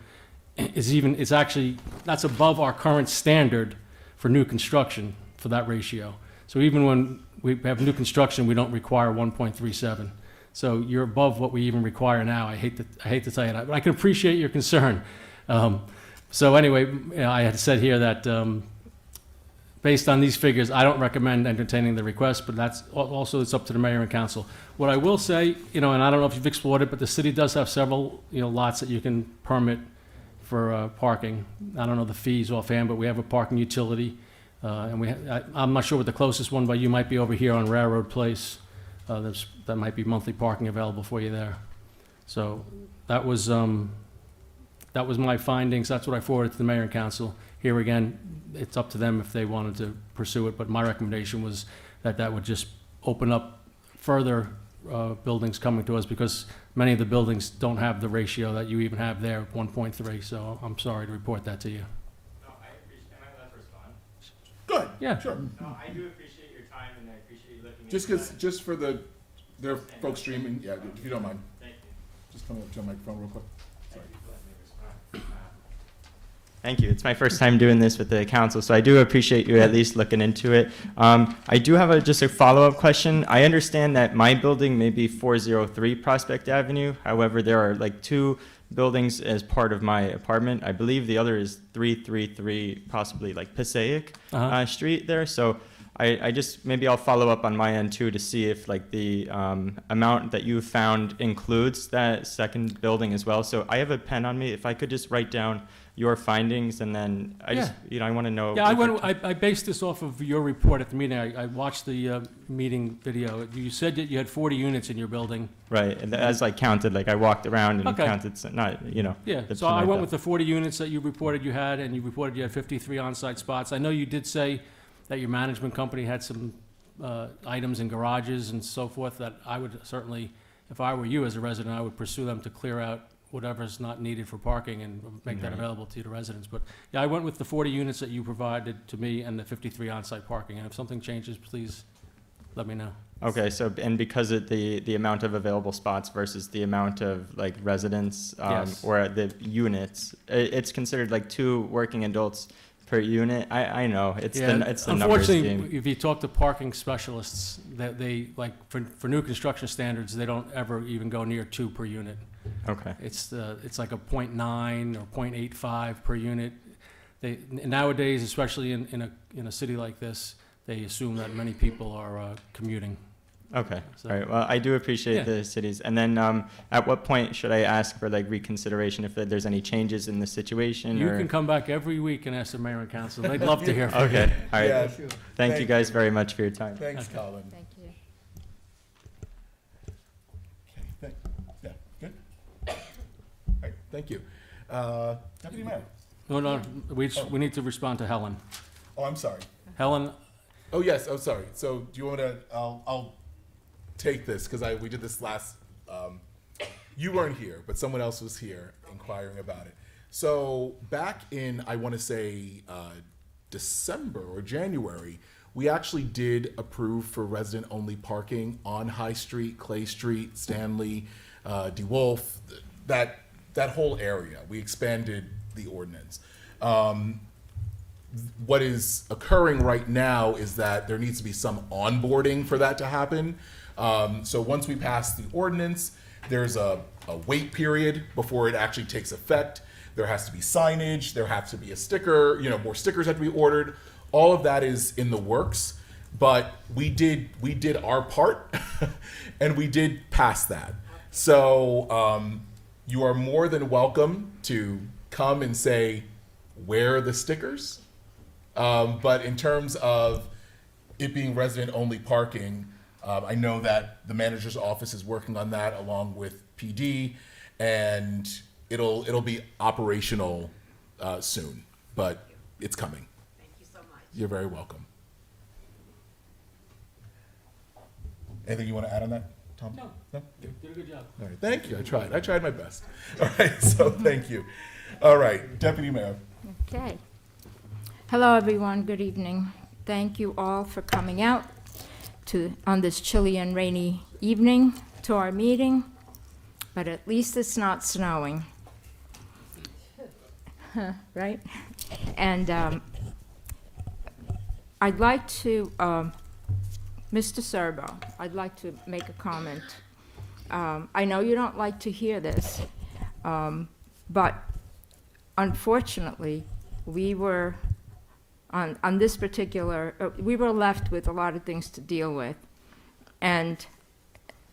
Speaker 9: is actually, that's above our current standard for new construction for that ratio. So even when we have new construction, we don't require 1.37. So you're above what we even require now. I hate to tell you that, but I can appreciate your concern. So anyway, I had said here that based on these figures, I don't recommend entertaining the request, but that's also, it's up to the mayor and council. What I will say, and I don't know if you've explored it, but the city does have several, lots that you can permit for parking. I don't know the fees offhand, but we have a parking utility. And I'm not sure what the closest one, but you might be over here on Railroad Place. That might be monthly parking available for you there. So that was my findings. That's what I forwarded to the mayor and council. Here again, it's up to them if they wanted to pursue it, but my recommendation was that would just open up further buildings coming to us, because many of the buildings don't have the ratio that you even have there, 1.3. So I'm sorry to report that to you.
Speaker 13: No, I appreciate, am I allowed to respond?
Speaker 1: Good.
Speaker 9: Yeah.
Speaker 1: Sure.
Speaker 13: No, I do appreciate your time, and I appreciate you looking
Speaker 1: Just
Speaker 13: into
Speaker 1: because,
Speaker 13: that.
Speaker 1: just for their folks streaming, yeah, if you don't mind.
Speaker 13: Thank you.
Speaker 1: Just come up to the microphone real quick.
Speaker 13: Thank you for letting me respond. Thank you. It's my first time doing this with the council, so I do appreciate you at least looking into it. I do have just a follow-up question. I understand that my building may be 403 Prospect Avenue. However, there are like 2 buildings as part of my apartment. I believe the other is 333, possibly like Passaic Street there. So I just, maybe I'll follow up on my end too to see if like the amount that you found includes that second building as well. So I have a pen on me. If I could just write down your findings, and then I just, I want to know.
Speaker 9: Yeah, I based this off of your report at the meeting. I watched the meeting video. You said that you had 40 units in your building.
Speaker 13: Right, and as I counted, like I walked around and counted, not,
Speaker 9: Yeah, so I went with the 40 units that you reported you had, and you reported you had 53 on-site spots. I know you did say that your management company had some items in garages and so forth that I would certainly, if I were you as a resident, I would pursue them to clear out whatever's not needed for parking and make that available to the residents. But yeah, I went with the 40 units that you provided to me and the 53 on-site parking. And if something changes, please let me know.
Speaker 13: Okay, so, and because of the amount of available spots versus the amount of like residents,
Speaker 9: Yes.
Speaker 13: or the units, it's considered like 2 working adults per unit. I know, it's the numbers
Speaker 9: unfortunately,
Speaker 13: game.
Speaker 9: if you talk to parking specialists, that they, like, for new construction standards, they don't ever even go near 2 per unit.
Speaker 13: Okay.
Speaker 9: It's like a 0.9 or 0.85 per unit. They, nowadays, especially in a city like this, they assume that many people are commuting.
Speaker 13: Okay,
Speaker 9: So-
Speaker 13: all right, well, I do appreciate
Speaker 9: Yeah.
Speaker 13: the cities. And then, at what point should I ask for like reconsideration if there's any changes in the situation?
Speaker 9: You
Speaker 13: or?
Speaker 9: can come back every week and ask the mayor and council. They'd love to hear from you.
Speaker 13: Okay, all right.
Speaker 1: Yeah.
Speaker 13: Thank you guys very much for your time.
Speaker 1: Thanks, Colin.
Speaker 8: Thank you.
Speaker 1: Okay, yeah, good. All right, thank you. Deputy Mayor.
Speaker 9: No, we need to respond to Helen.
Speaker 1: Oh, I'm sorry.
Speaker 9: Helen,
Speaker 1: Oh, yes, oh, sorry. So do you want me to, I'll take this, because we did this last, you weren't here, but someone else was here inquiring about it. So back in, I want to say, December or January, we actually did approve for resident-only parking on High Street, Clay Street, Stanley, DeWolf, that whole area. We expanded the ordinance. What is occurring right now is that there needs to be some onboarding for that to happen. So once we pass the ordinance, there's a wait period before it actually takes effect. There has to be signage, there has to be a sticker, more stickers have to be ordered. All of that is in the works, but we did our part and we did pass that. So you are more than welcome to come and say, where are the stickers? But in terms of it being resident-only parking, I know that the manager's office is working on that along with PD, and it'll be operational soon, but it's coming.
Speaker 18: Thank you so much.
Speaker 1: You're very welcome. Anything you want to add on that, Tom?
Speaker 9: No.
Speaker 1: No?
Speaker 9: you did a good job.
Speaker 1: All right, thank you. I tried my best. All right, so thank you. All right, Deputy Mayor.
Speaker 19: Okay. Hello, everyone. Good evening. Thank you all for coming out on this chilly and rainy evening to our meeting, but at least it's not snowing. Right? And I'd like to, Mr. Serbo, I'd like to make a comment. I know you don't like to hear this, but unfortunately, we were on this particular, we were left with a lot of things to deal with, and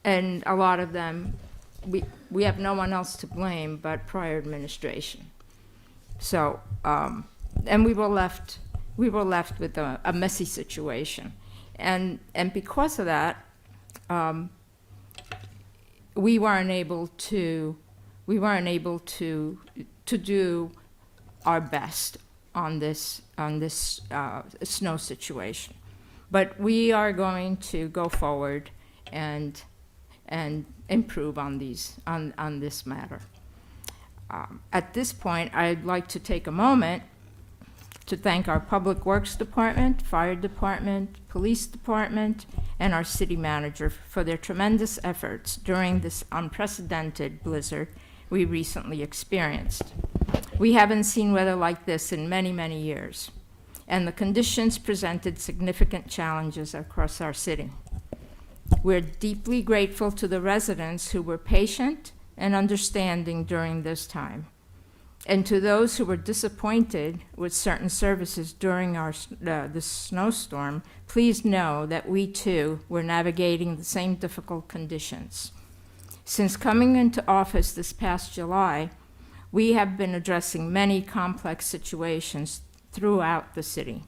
Speaker 19: a lot of them, we have no one else to blame but prior administration. So, and we were left with a messy situation, and because of that, we weren't able to do our best on this snow situation. But we are going to go forward and improve on this matter. At this point, I'd like to take a moment to thank our Public Works Department, Fire Department, Police Department, and our city manager for their tremendous efforts during this unprecedented blizzard we recently experienced. We haven't seen weather like this in many, many years, and the conditions presented significant challenges across our city. We're deeply grateful to the residents who were patient and understanding during this time. And to those who were disappointed with certain services during the snowstorm, please know that we too were navigating the same difficult conditions. Since coming into office this past July, we have been addressing many complex situations throughout the city,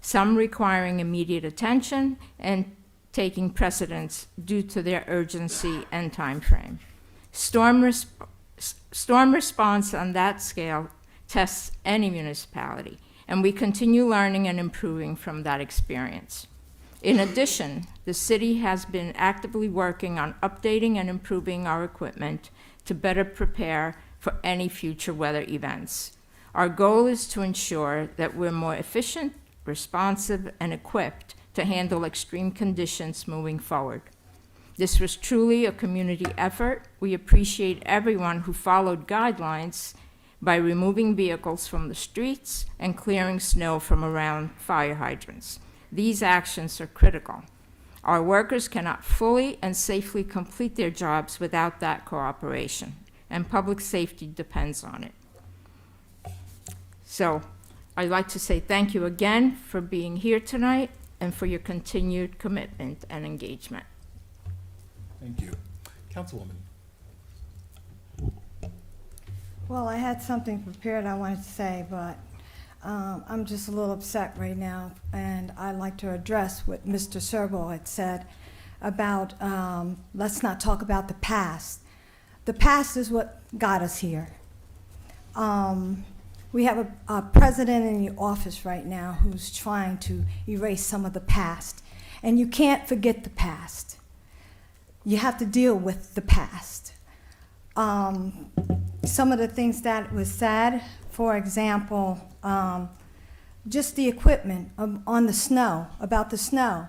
Speaker 19: some requiring immediate attention and taking precedence due to their urgency and time frame. Storm response on that scale tests any municipality, and we continue learning and improving from that experience. In addition, the city has been actively working on updating and improving our equipment to better prepare for any future weather events. Our goal is to ensure that we're more efficient, responsive, and equipped to handle extreme conditions moving forward. This was truly a community effort. We appreciate everyone who followed guidelines by removing vehicles from the streets and clearing snow from around fire hydrants. These actions are critical. Our workers cannot fully and safely complete their jobs without that cooperation, and public safety depends on it. So I'd like to say thank you again for being here tonight and for your continued commitment and engagement.
Speaker 1: Thank you. Councilwoman.
Speaker 10: Well, I had something prepared I wanted to say, but I'm just a little upset right now, and I'd like to address what Mr. Serbo had said about let's not talk about the past. The past is what got us here. We have a president in the office right now who's trying to erase some of the past, and you can't forget the past. You have to deal with the past. Some of the things that was said, for example, just the equipment on the snow, about the snow.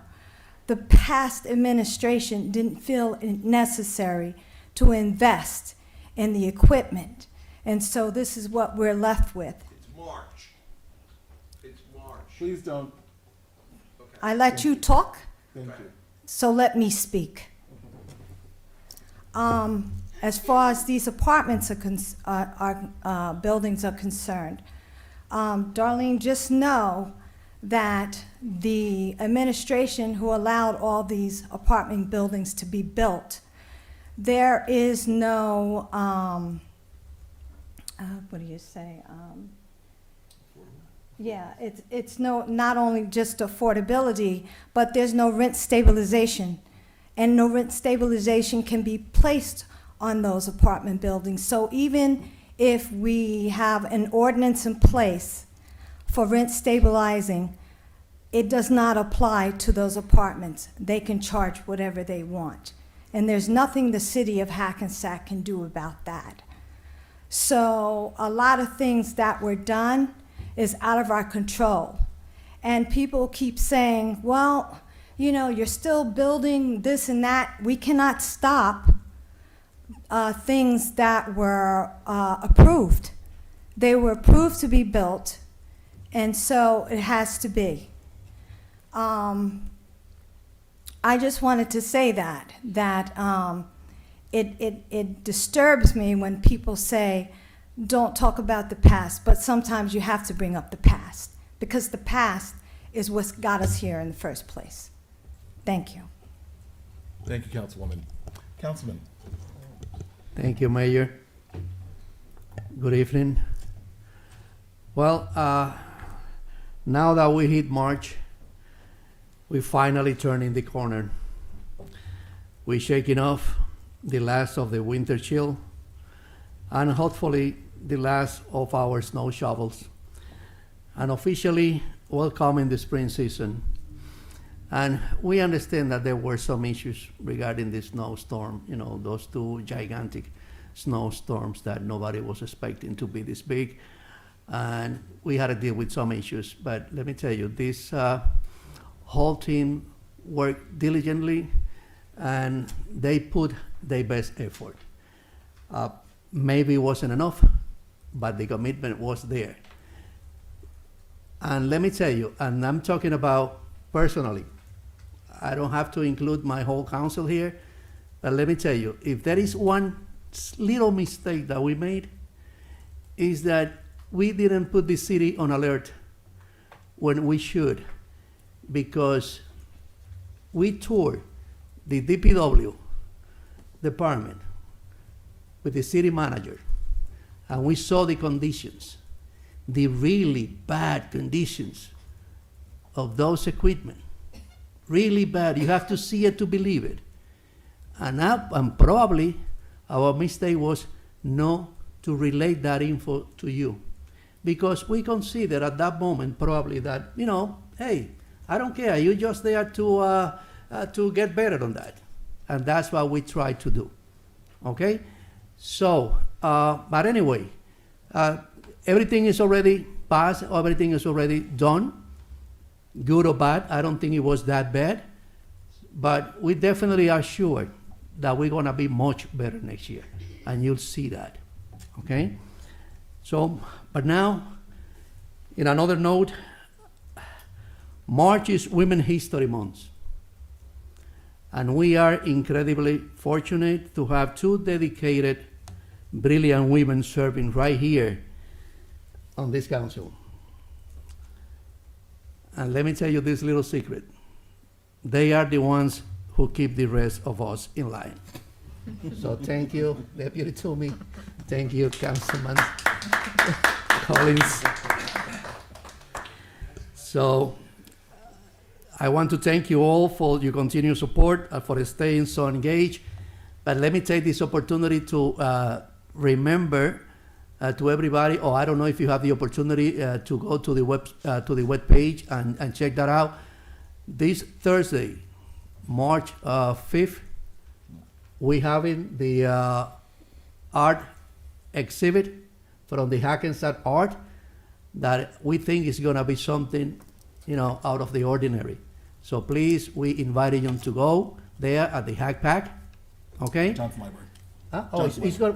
Speaker 10: The past administration didn't feel it necessary to invest in the equipment. And so this is what we're left with.
Speaker 5: It's March. It's March.
Speaker 1: Please don't.
Speaker 5: Okay.
Speaker 10: I let you talk,
Speaker 1: Thank you.
Speaker 10: so let me speak. As far as these apartments buildings are concerned, Darlene, just know that the administration who allowed all these apartment buildings to be built, there is no, what do you say? Yeah, it's not only just affordability, but there's no rent stabilization. And no rent stabilization can be placed on those apartment buildings. So even if we have an ordinance in place for rent stabilizing, it does not apply to those apartments. They can charge whatever they want. And there's nothing the city of Hackensack can do about that. So a lot of things that were done is out of our control. And people keep saying, well, you know, you're still building this and that. We cannot stop things that were approved. They were approved to be built, and so it has to be. I just wanted to say that it disturbs me when people say, don't talk about the past, but sometimes you have to bring up the past, because the past is what's got us here in the first place. Thank you.
Speaker 1: Thank you, Councilwoman. Councilman.
Speaker 20: Thank you, Mayor. Good evening. Well, now that we hit March, we're finally turning the corner. We're shaking off the last of the winter chill and hopefully the last of our snow shovels, and officially welcoming the spring season. And we understand that there were some issues regarding the snowstorm, those two gigantic snowstorms that nobody was expecting to be this big. And we had to deal with some issues. But let me tell you, this whole team worked diligently, and they put their best effort. Maybe it wasn't enough, but the commitment was there. And let me tell you, and I'm talking about personally, I don't have to include my whole council here, but let me tell you, if there is one little mistake that we made, is that we didn't put the city on alert when we should, because we toured the DPW department with the city manager, and we saw the conditions, the really bad conditions of those equipment. Really bad. You have to see it to believe it. And probably our mistake was not to relate that info to you, because we consider at that moment probably that, hey, I don't care. You're just there to get better on that. And that's what we try to do. Okay? So, but anyway, everything is already passed. Everything is already done. Good or bad, I don't think it was that bad. But we definitely are sure that we're going to be much better next year. And you'll see that. Okay? So, but now, in another note, March is Women's History Month. And we are incredibly fortunate to have two dedicated, brilliant women serving right here on this council. And let me tell you this little secret. They are the ones who keep the rest of us in line. So thank you, Deputy Toomey. Thank you, Councilman Collins. So I want to thank you all for your continued support, for staying so engaged. But let me take this opportunity to remember to everybody, or I don't know if you have the opportunity to go to the web page and check that out. This Thursday, March 5th, we having the art exhibit from the Hackensack art that we think is going to be something, out of the ordinary. So please, we invite you to go there at the Hack Pack. Okay?
Speaker 1: Johnson Library.
Speaker 20: Oh,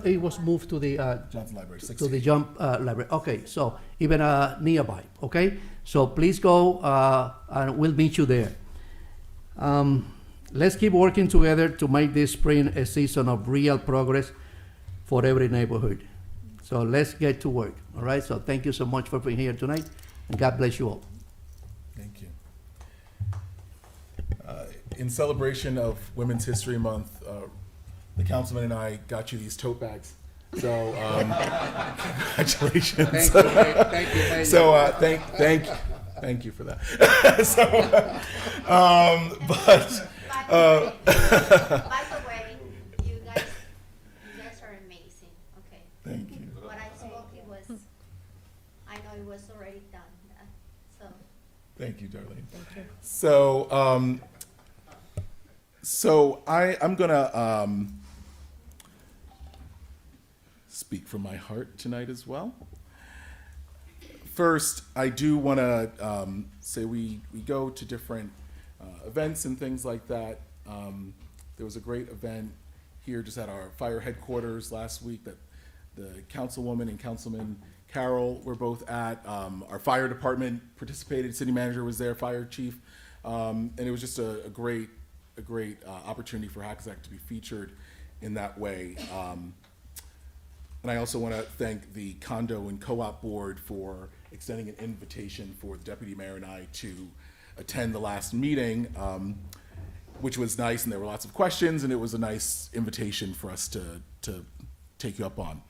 Speaker 20: it was moved to the
Speaker 1: Johnson Library,
Speaker 20: to the Jump Library. Okay, so even nearby. Okay, so please go, and we'll meet you there. Let's keep working together to make this spring a season of real progress for every neighborhood. So let's get to work. All right. So thank you so much for being here tonight, and God bless you all.
Speaker 1: Thank you. In celebration of Women's History Month, the councilman and I got you these tote bags. So congratulations.
Speaker 20: Thank you. Thank you.
Speaker 1: So thank you for that. So, but.
Speaker 21: By the way, you guys are amazing. Okay.
Speaker 1: Thank you.
Speaker 21: What I spoke, I know it was already done. So.
Speaker 1: Thank you, Darlene. Thank you. So I'm gonna speak from my heart tonight as well. First, I do want to say we go to different events and things like that. There was a great event here just at our fire headquarters last week that the councilwoman and Councilman Carroll were both at. Our fire department participated, city manager was there, fire chief, and it was just a great opportunity for Hackensack to be featured in that way. And I also want to thank the condo and co-op board for extending an invitation for the deputy mayor and I to attend the last meeting, which was nice, and there were lots of questions, and it was a nice invitation for us to take you up on.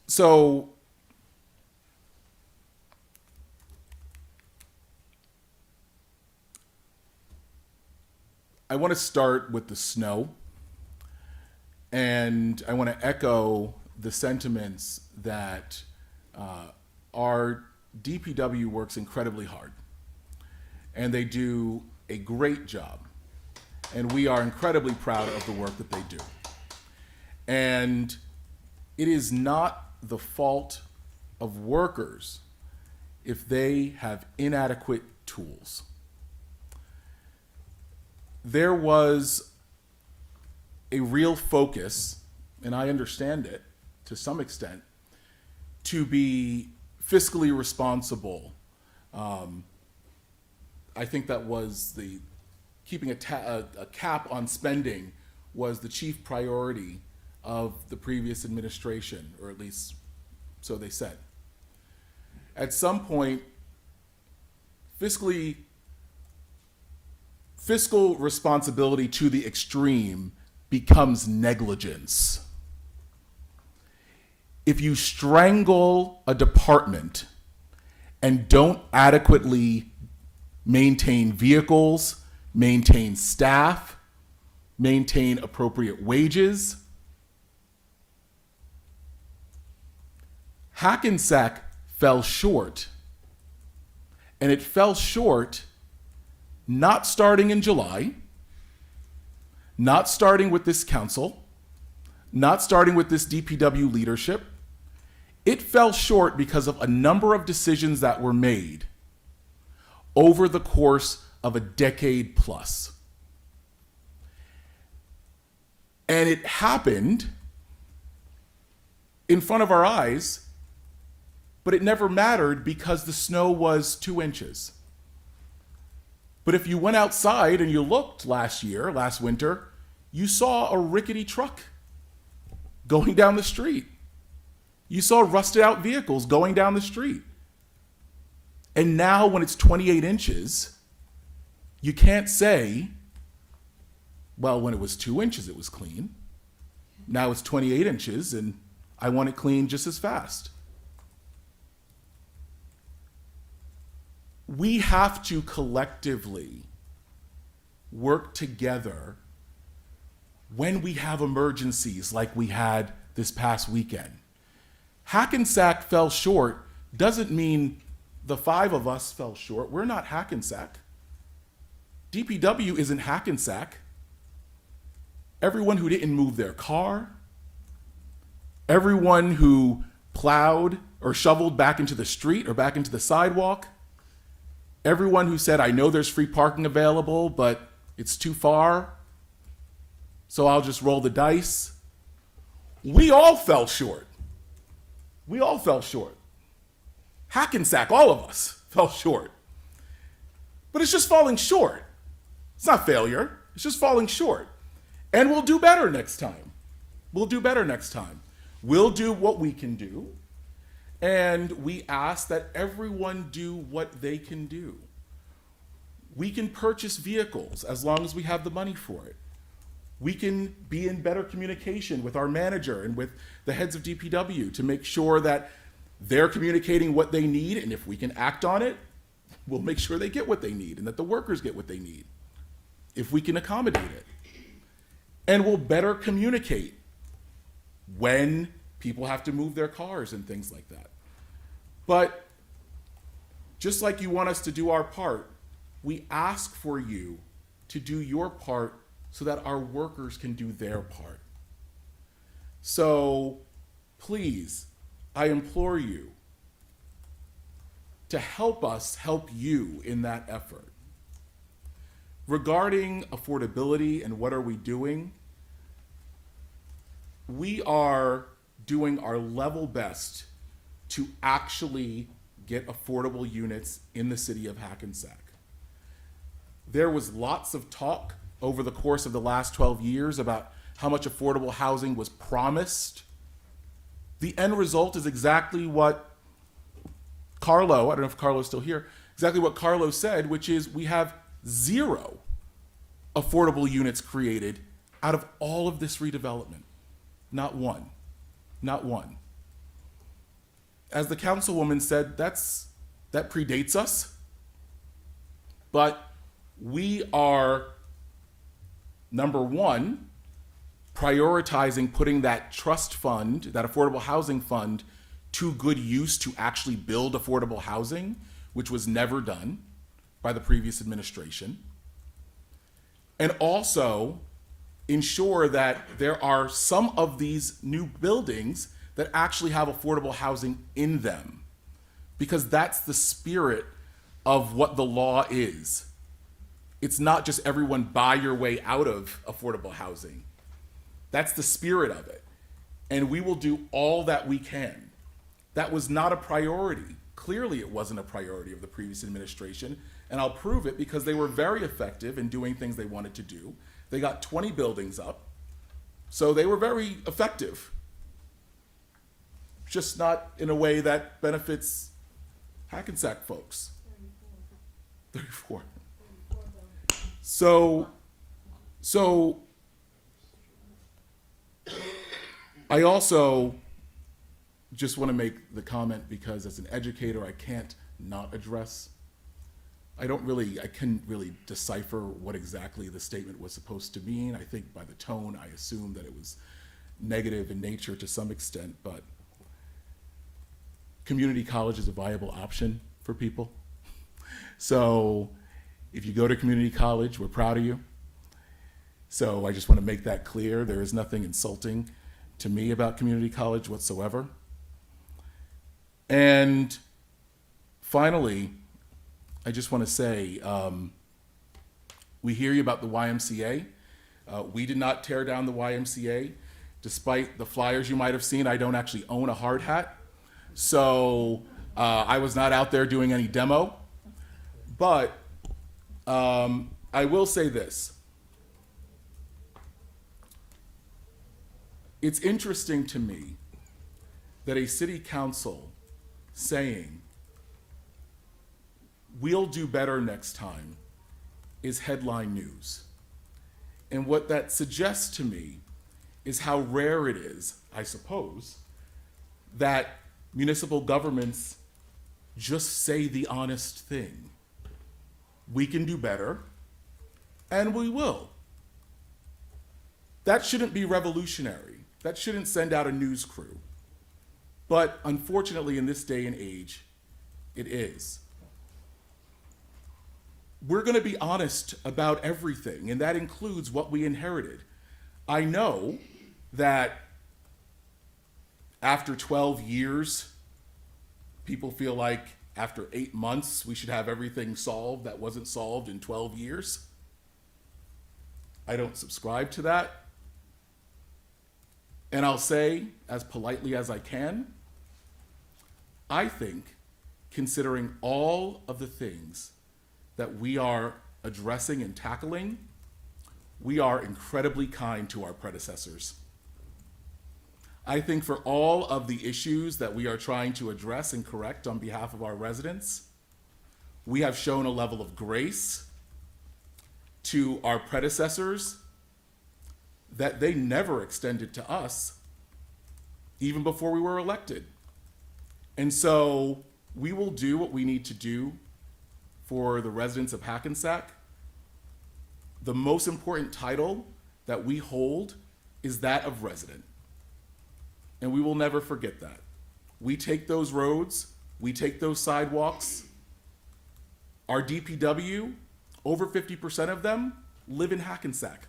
Speaker 1: So I want to start with the snow, and I want to echo the sentiments that our DPW works incredibly hard, and they do a great job, and we are incredibly proud of the work that they do. And it is not the fault of workers if they have inadequate tools. There was a real focus, and I understand it to some extent, to be fiscally responsible. I think that was keeping a cap on spending was the chief priority of the previous administration, or at least so they said. At some point, fiscal responsibility to the extreme becomes negligence. If you strangle a department and don't adequately maintain vehicles, maintain staff, maintain appropriate wages, Hackensack fell short. And it fell short not starting in July, not starting with this council, not starting with this DPW leadership. It fell short because of a number of decisions that were made over the course of a decade plus. And it happened in front of our eyes, but it never mattered because the snow was 2 inches. But if you went outside and you looked last winter, you saw a rickety truck going down the street. You saw rusted out vehicles going down the street. And now when it's 28 inches, you can't say, well, when it was 2 inches, it was clean. Now it's 28 inches and I want it clean just as fast. We have to collectively work together when we have emergencies like we had this past weekend. Hackensack fell short doesn't mean the 5 of us fell short. We're not Hackensack. DPW isn't Hackensack. Everyone who didn't move their car, everyone who plowed or shoveled back into the street or back into the sidewalk, everyone who said, I know there's free parking available, but it's too far, so I'll just roll the dice. We all fell short. We all fell short. Hackensack, all of us fell short. But it's just falling short. It's not failure. It's just falling short. And we'll do better next time. We'll do better next time. We'll do what we can do. And we ask that everyone do what they can do. We can purchase vehicles as long as we have the money for it. We can be in better communication with our manager and with the heads of DPW to make sure that they're communicating what they need, and if we can act on it, we'll make sure they get what they need and that the workers get what they need, if we can accommodate it. And we'll better communicate when people have to move their cars and things like that. But just like you want us to do our part, we ask for you to do your part so that our workers can do their part. So please, I implore you to help us help you in that effort. Regarding affordability and what are we doing, we are doing our level best to actually get affordable units in the city of Hackensack. There was lots of talk over the course of the last 12 years about how much affordable housing was promised. The end result is exactly what Carlo, I don't know if Carlo's still here, exactly what Carlo said, which is we have 0 affordable units created out of all of this redevelopment. Not one. Not one. As the councilwoman said, that predates us. But we are, number one, prioritizing putting that trust fund, that affordable housing fund, to good use to actually build affordable housing, which was never done by the previous administration. And also ensure that there are some of these new buildings that actually have affordable housing in them, because that's the spirit of what the law is. It's not just everyone buy your way out of affordable housing. That's the spirit of it. And we will do all that we can. That was not a priority. Clearly, it wasn't a priority of the previous administration. And I'll prove it because they were very effective in doing things they wanted to do. They got 20 buildings up. So they were very effective. Just not in a way that benefits Hackensack folks. 34. So I also just want to make the comment because as an educator, I can't not address. I couldn't really decipher what exactly the statement was supposed to mean. I think by the tone, I assumed that it was negative in nature to some extent, but community college is a viable option for people. So if you go to community college, we're proud of you. So I just want to make that clear. There is nothing insulting to me about community college whatsoever. And finally, I just want to say, we hear you about the YMCA. We did not tear down the YMCA. Despite the flyers you might have seen, I don't actually own a hard hat. So I was not out there doing any demo. But I will say this. It's interesting to me that a city council saying, we'll do better next time, is headline news. And what that suggests to me is how rare it is, I suppose, that municipal governments just say the honest thing. We can do better, and we will. That shouldn't be revolutionary. That shouldn't send out a news crew. But unfortunately, in this day and age, it is. We're going to be honest about everything, and that includes what we inherited. I know that after 12 years, people feel like after 8 months, we should have everything solved that wasn't solved in 12 years. I don't subscribe to that. And I'll say, as politely as I can, I think, considering all of the things that we are addressing and tackling, we are incredibly kind to our predecessors. I think for all of the issues that we are trying to address and correct on behalf of our residents, we have shown a level of grace to our predecessors that they never extended to us, even before we were elected. And so we will do what we need to do for the residents of Hackensack. The most important title that we hold is that of resident. And we will never forget that. We take those roads, we take those sidewalks. Our DPW, over 50% of them live in Hackensack.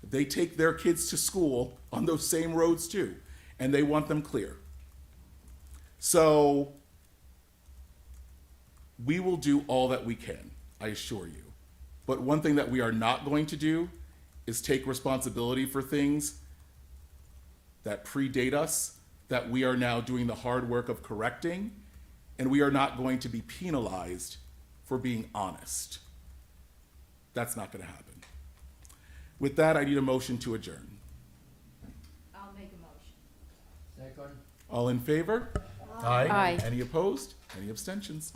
Speaker 1: They take their kids to school on those same roads too, and they want them clear. So we will do all that we can, I assure you. But one thing that we are not going to do is take responsibility for things that predate us, that we are now doing the hard work of correcting, and we are not going to be penalized for being honest. That's not going to happen. With that, I need a motion to adjourn.
Speaker 19: I'll make a motion.
Speaker 20: Second.
Speaker 1: All in favor?
Speaker 19: Aye.
Speaker 1: Any opposed? Any abstentions?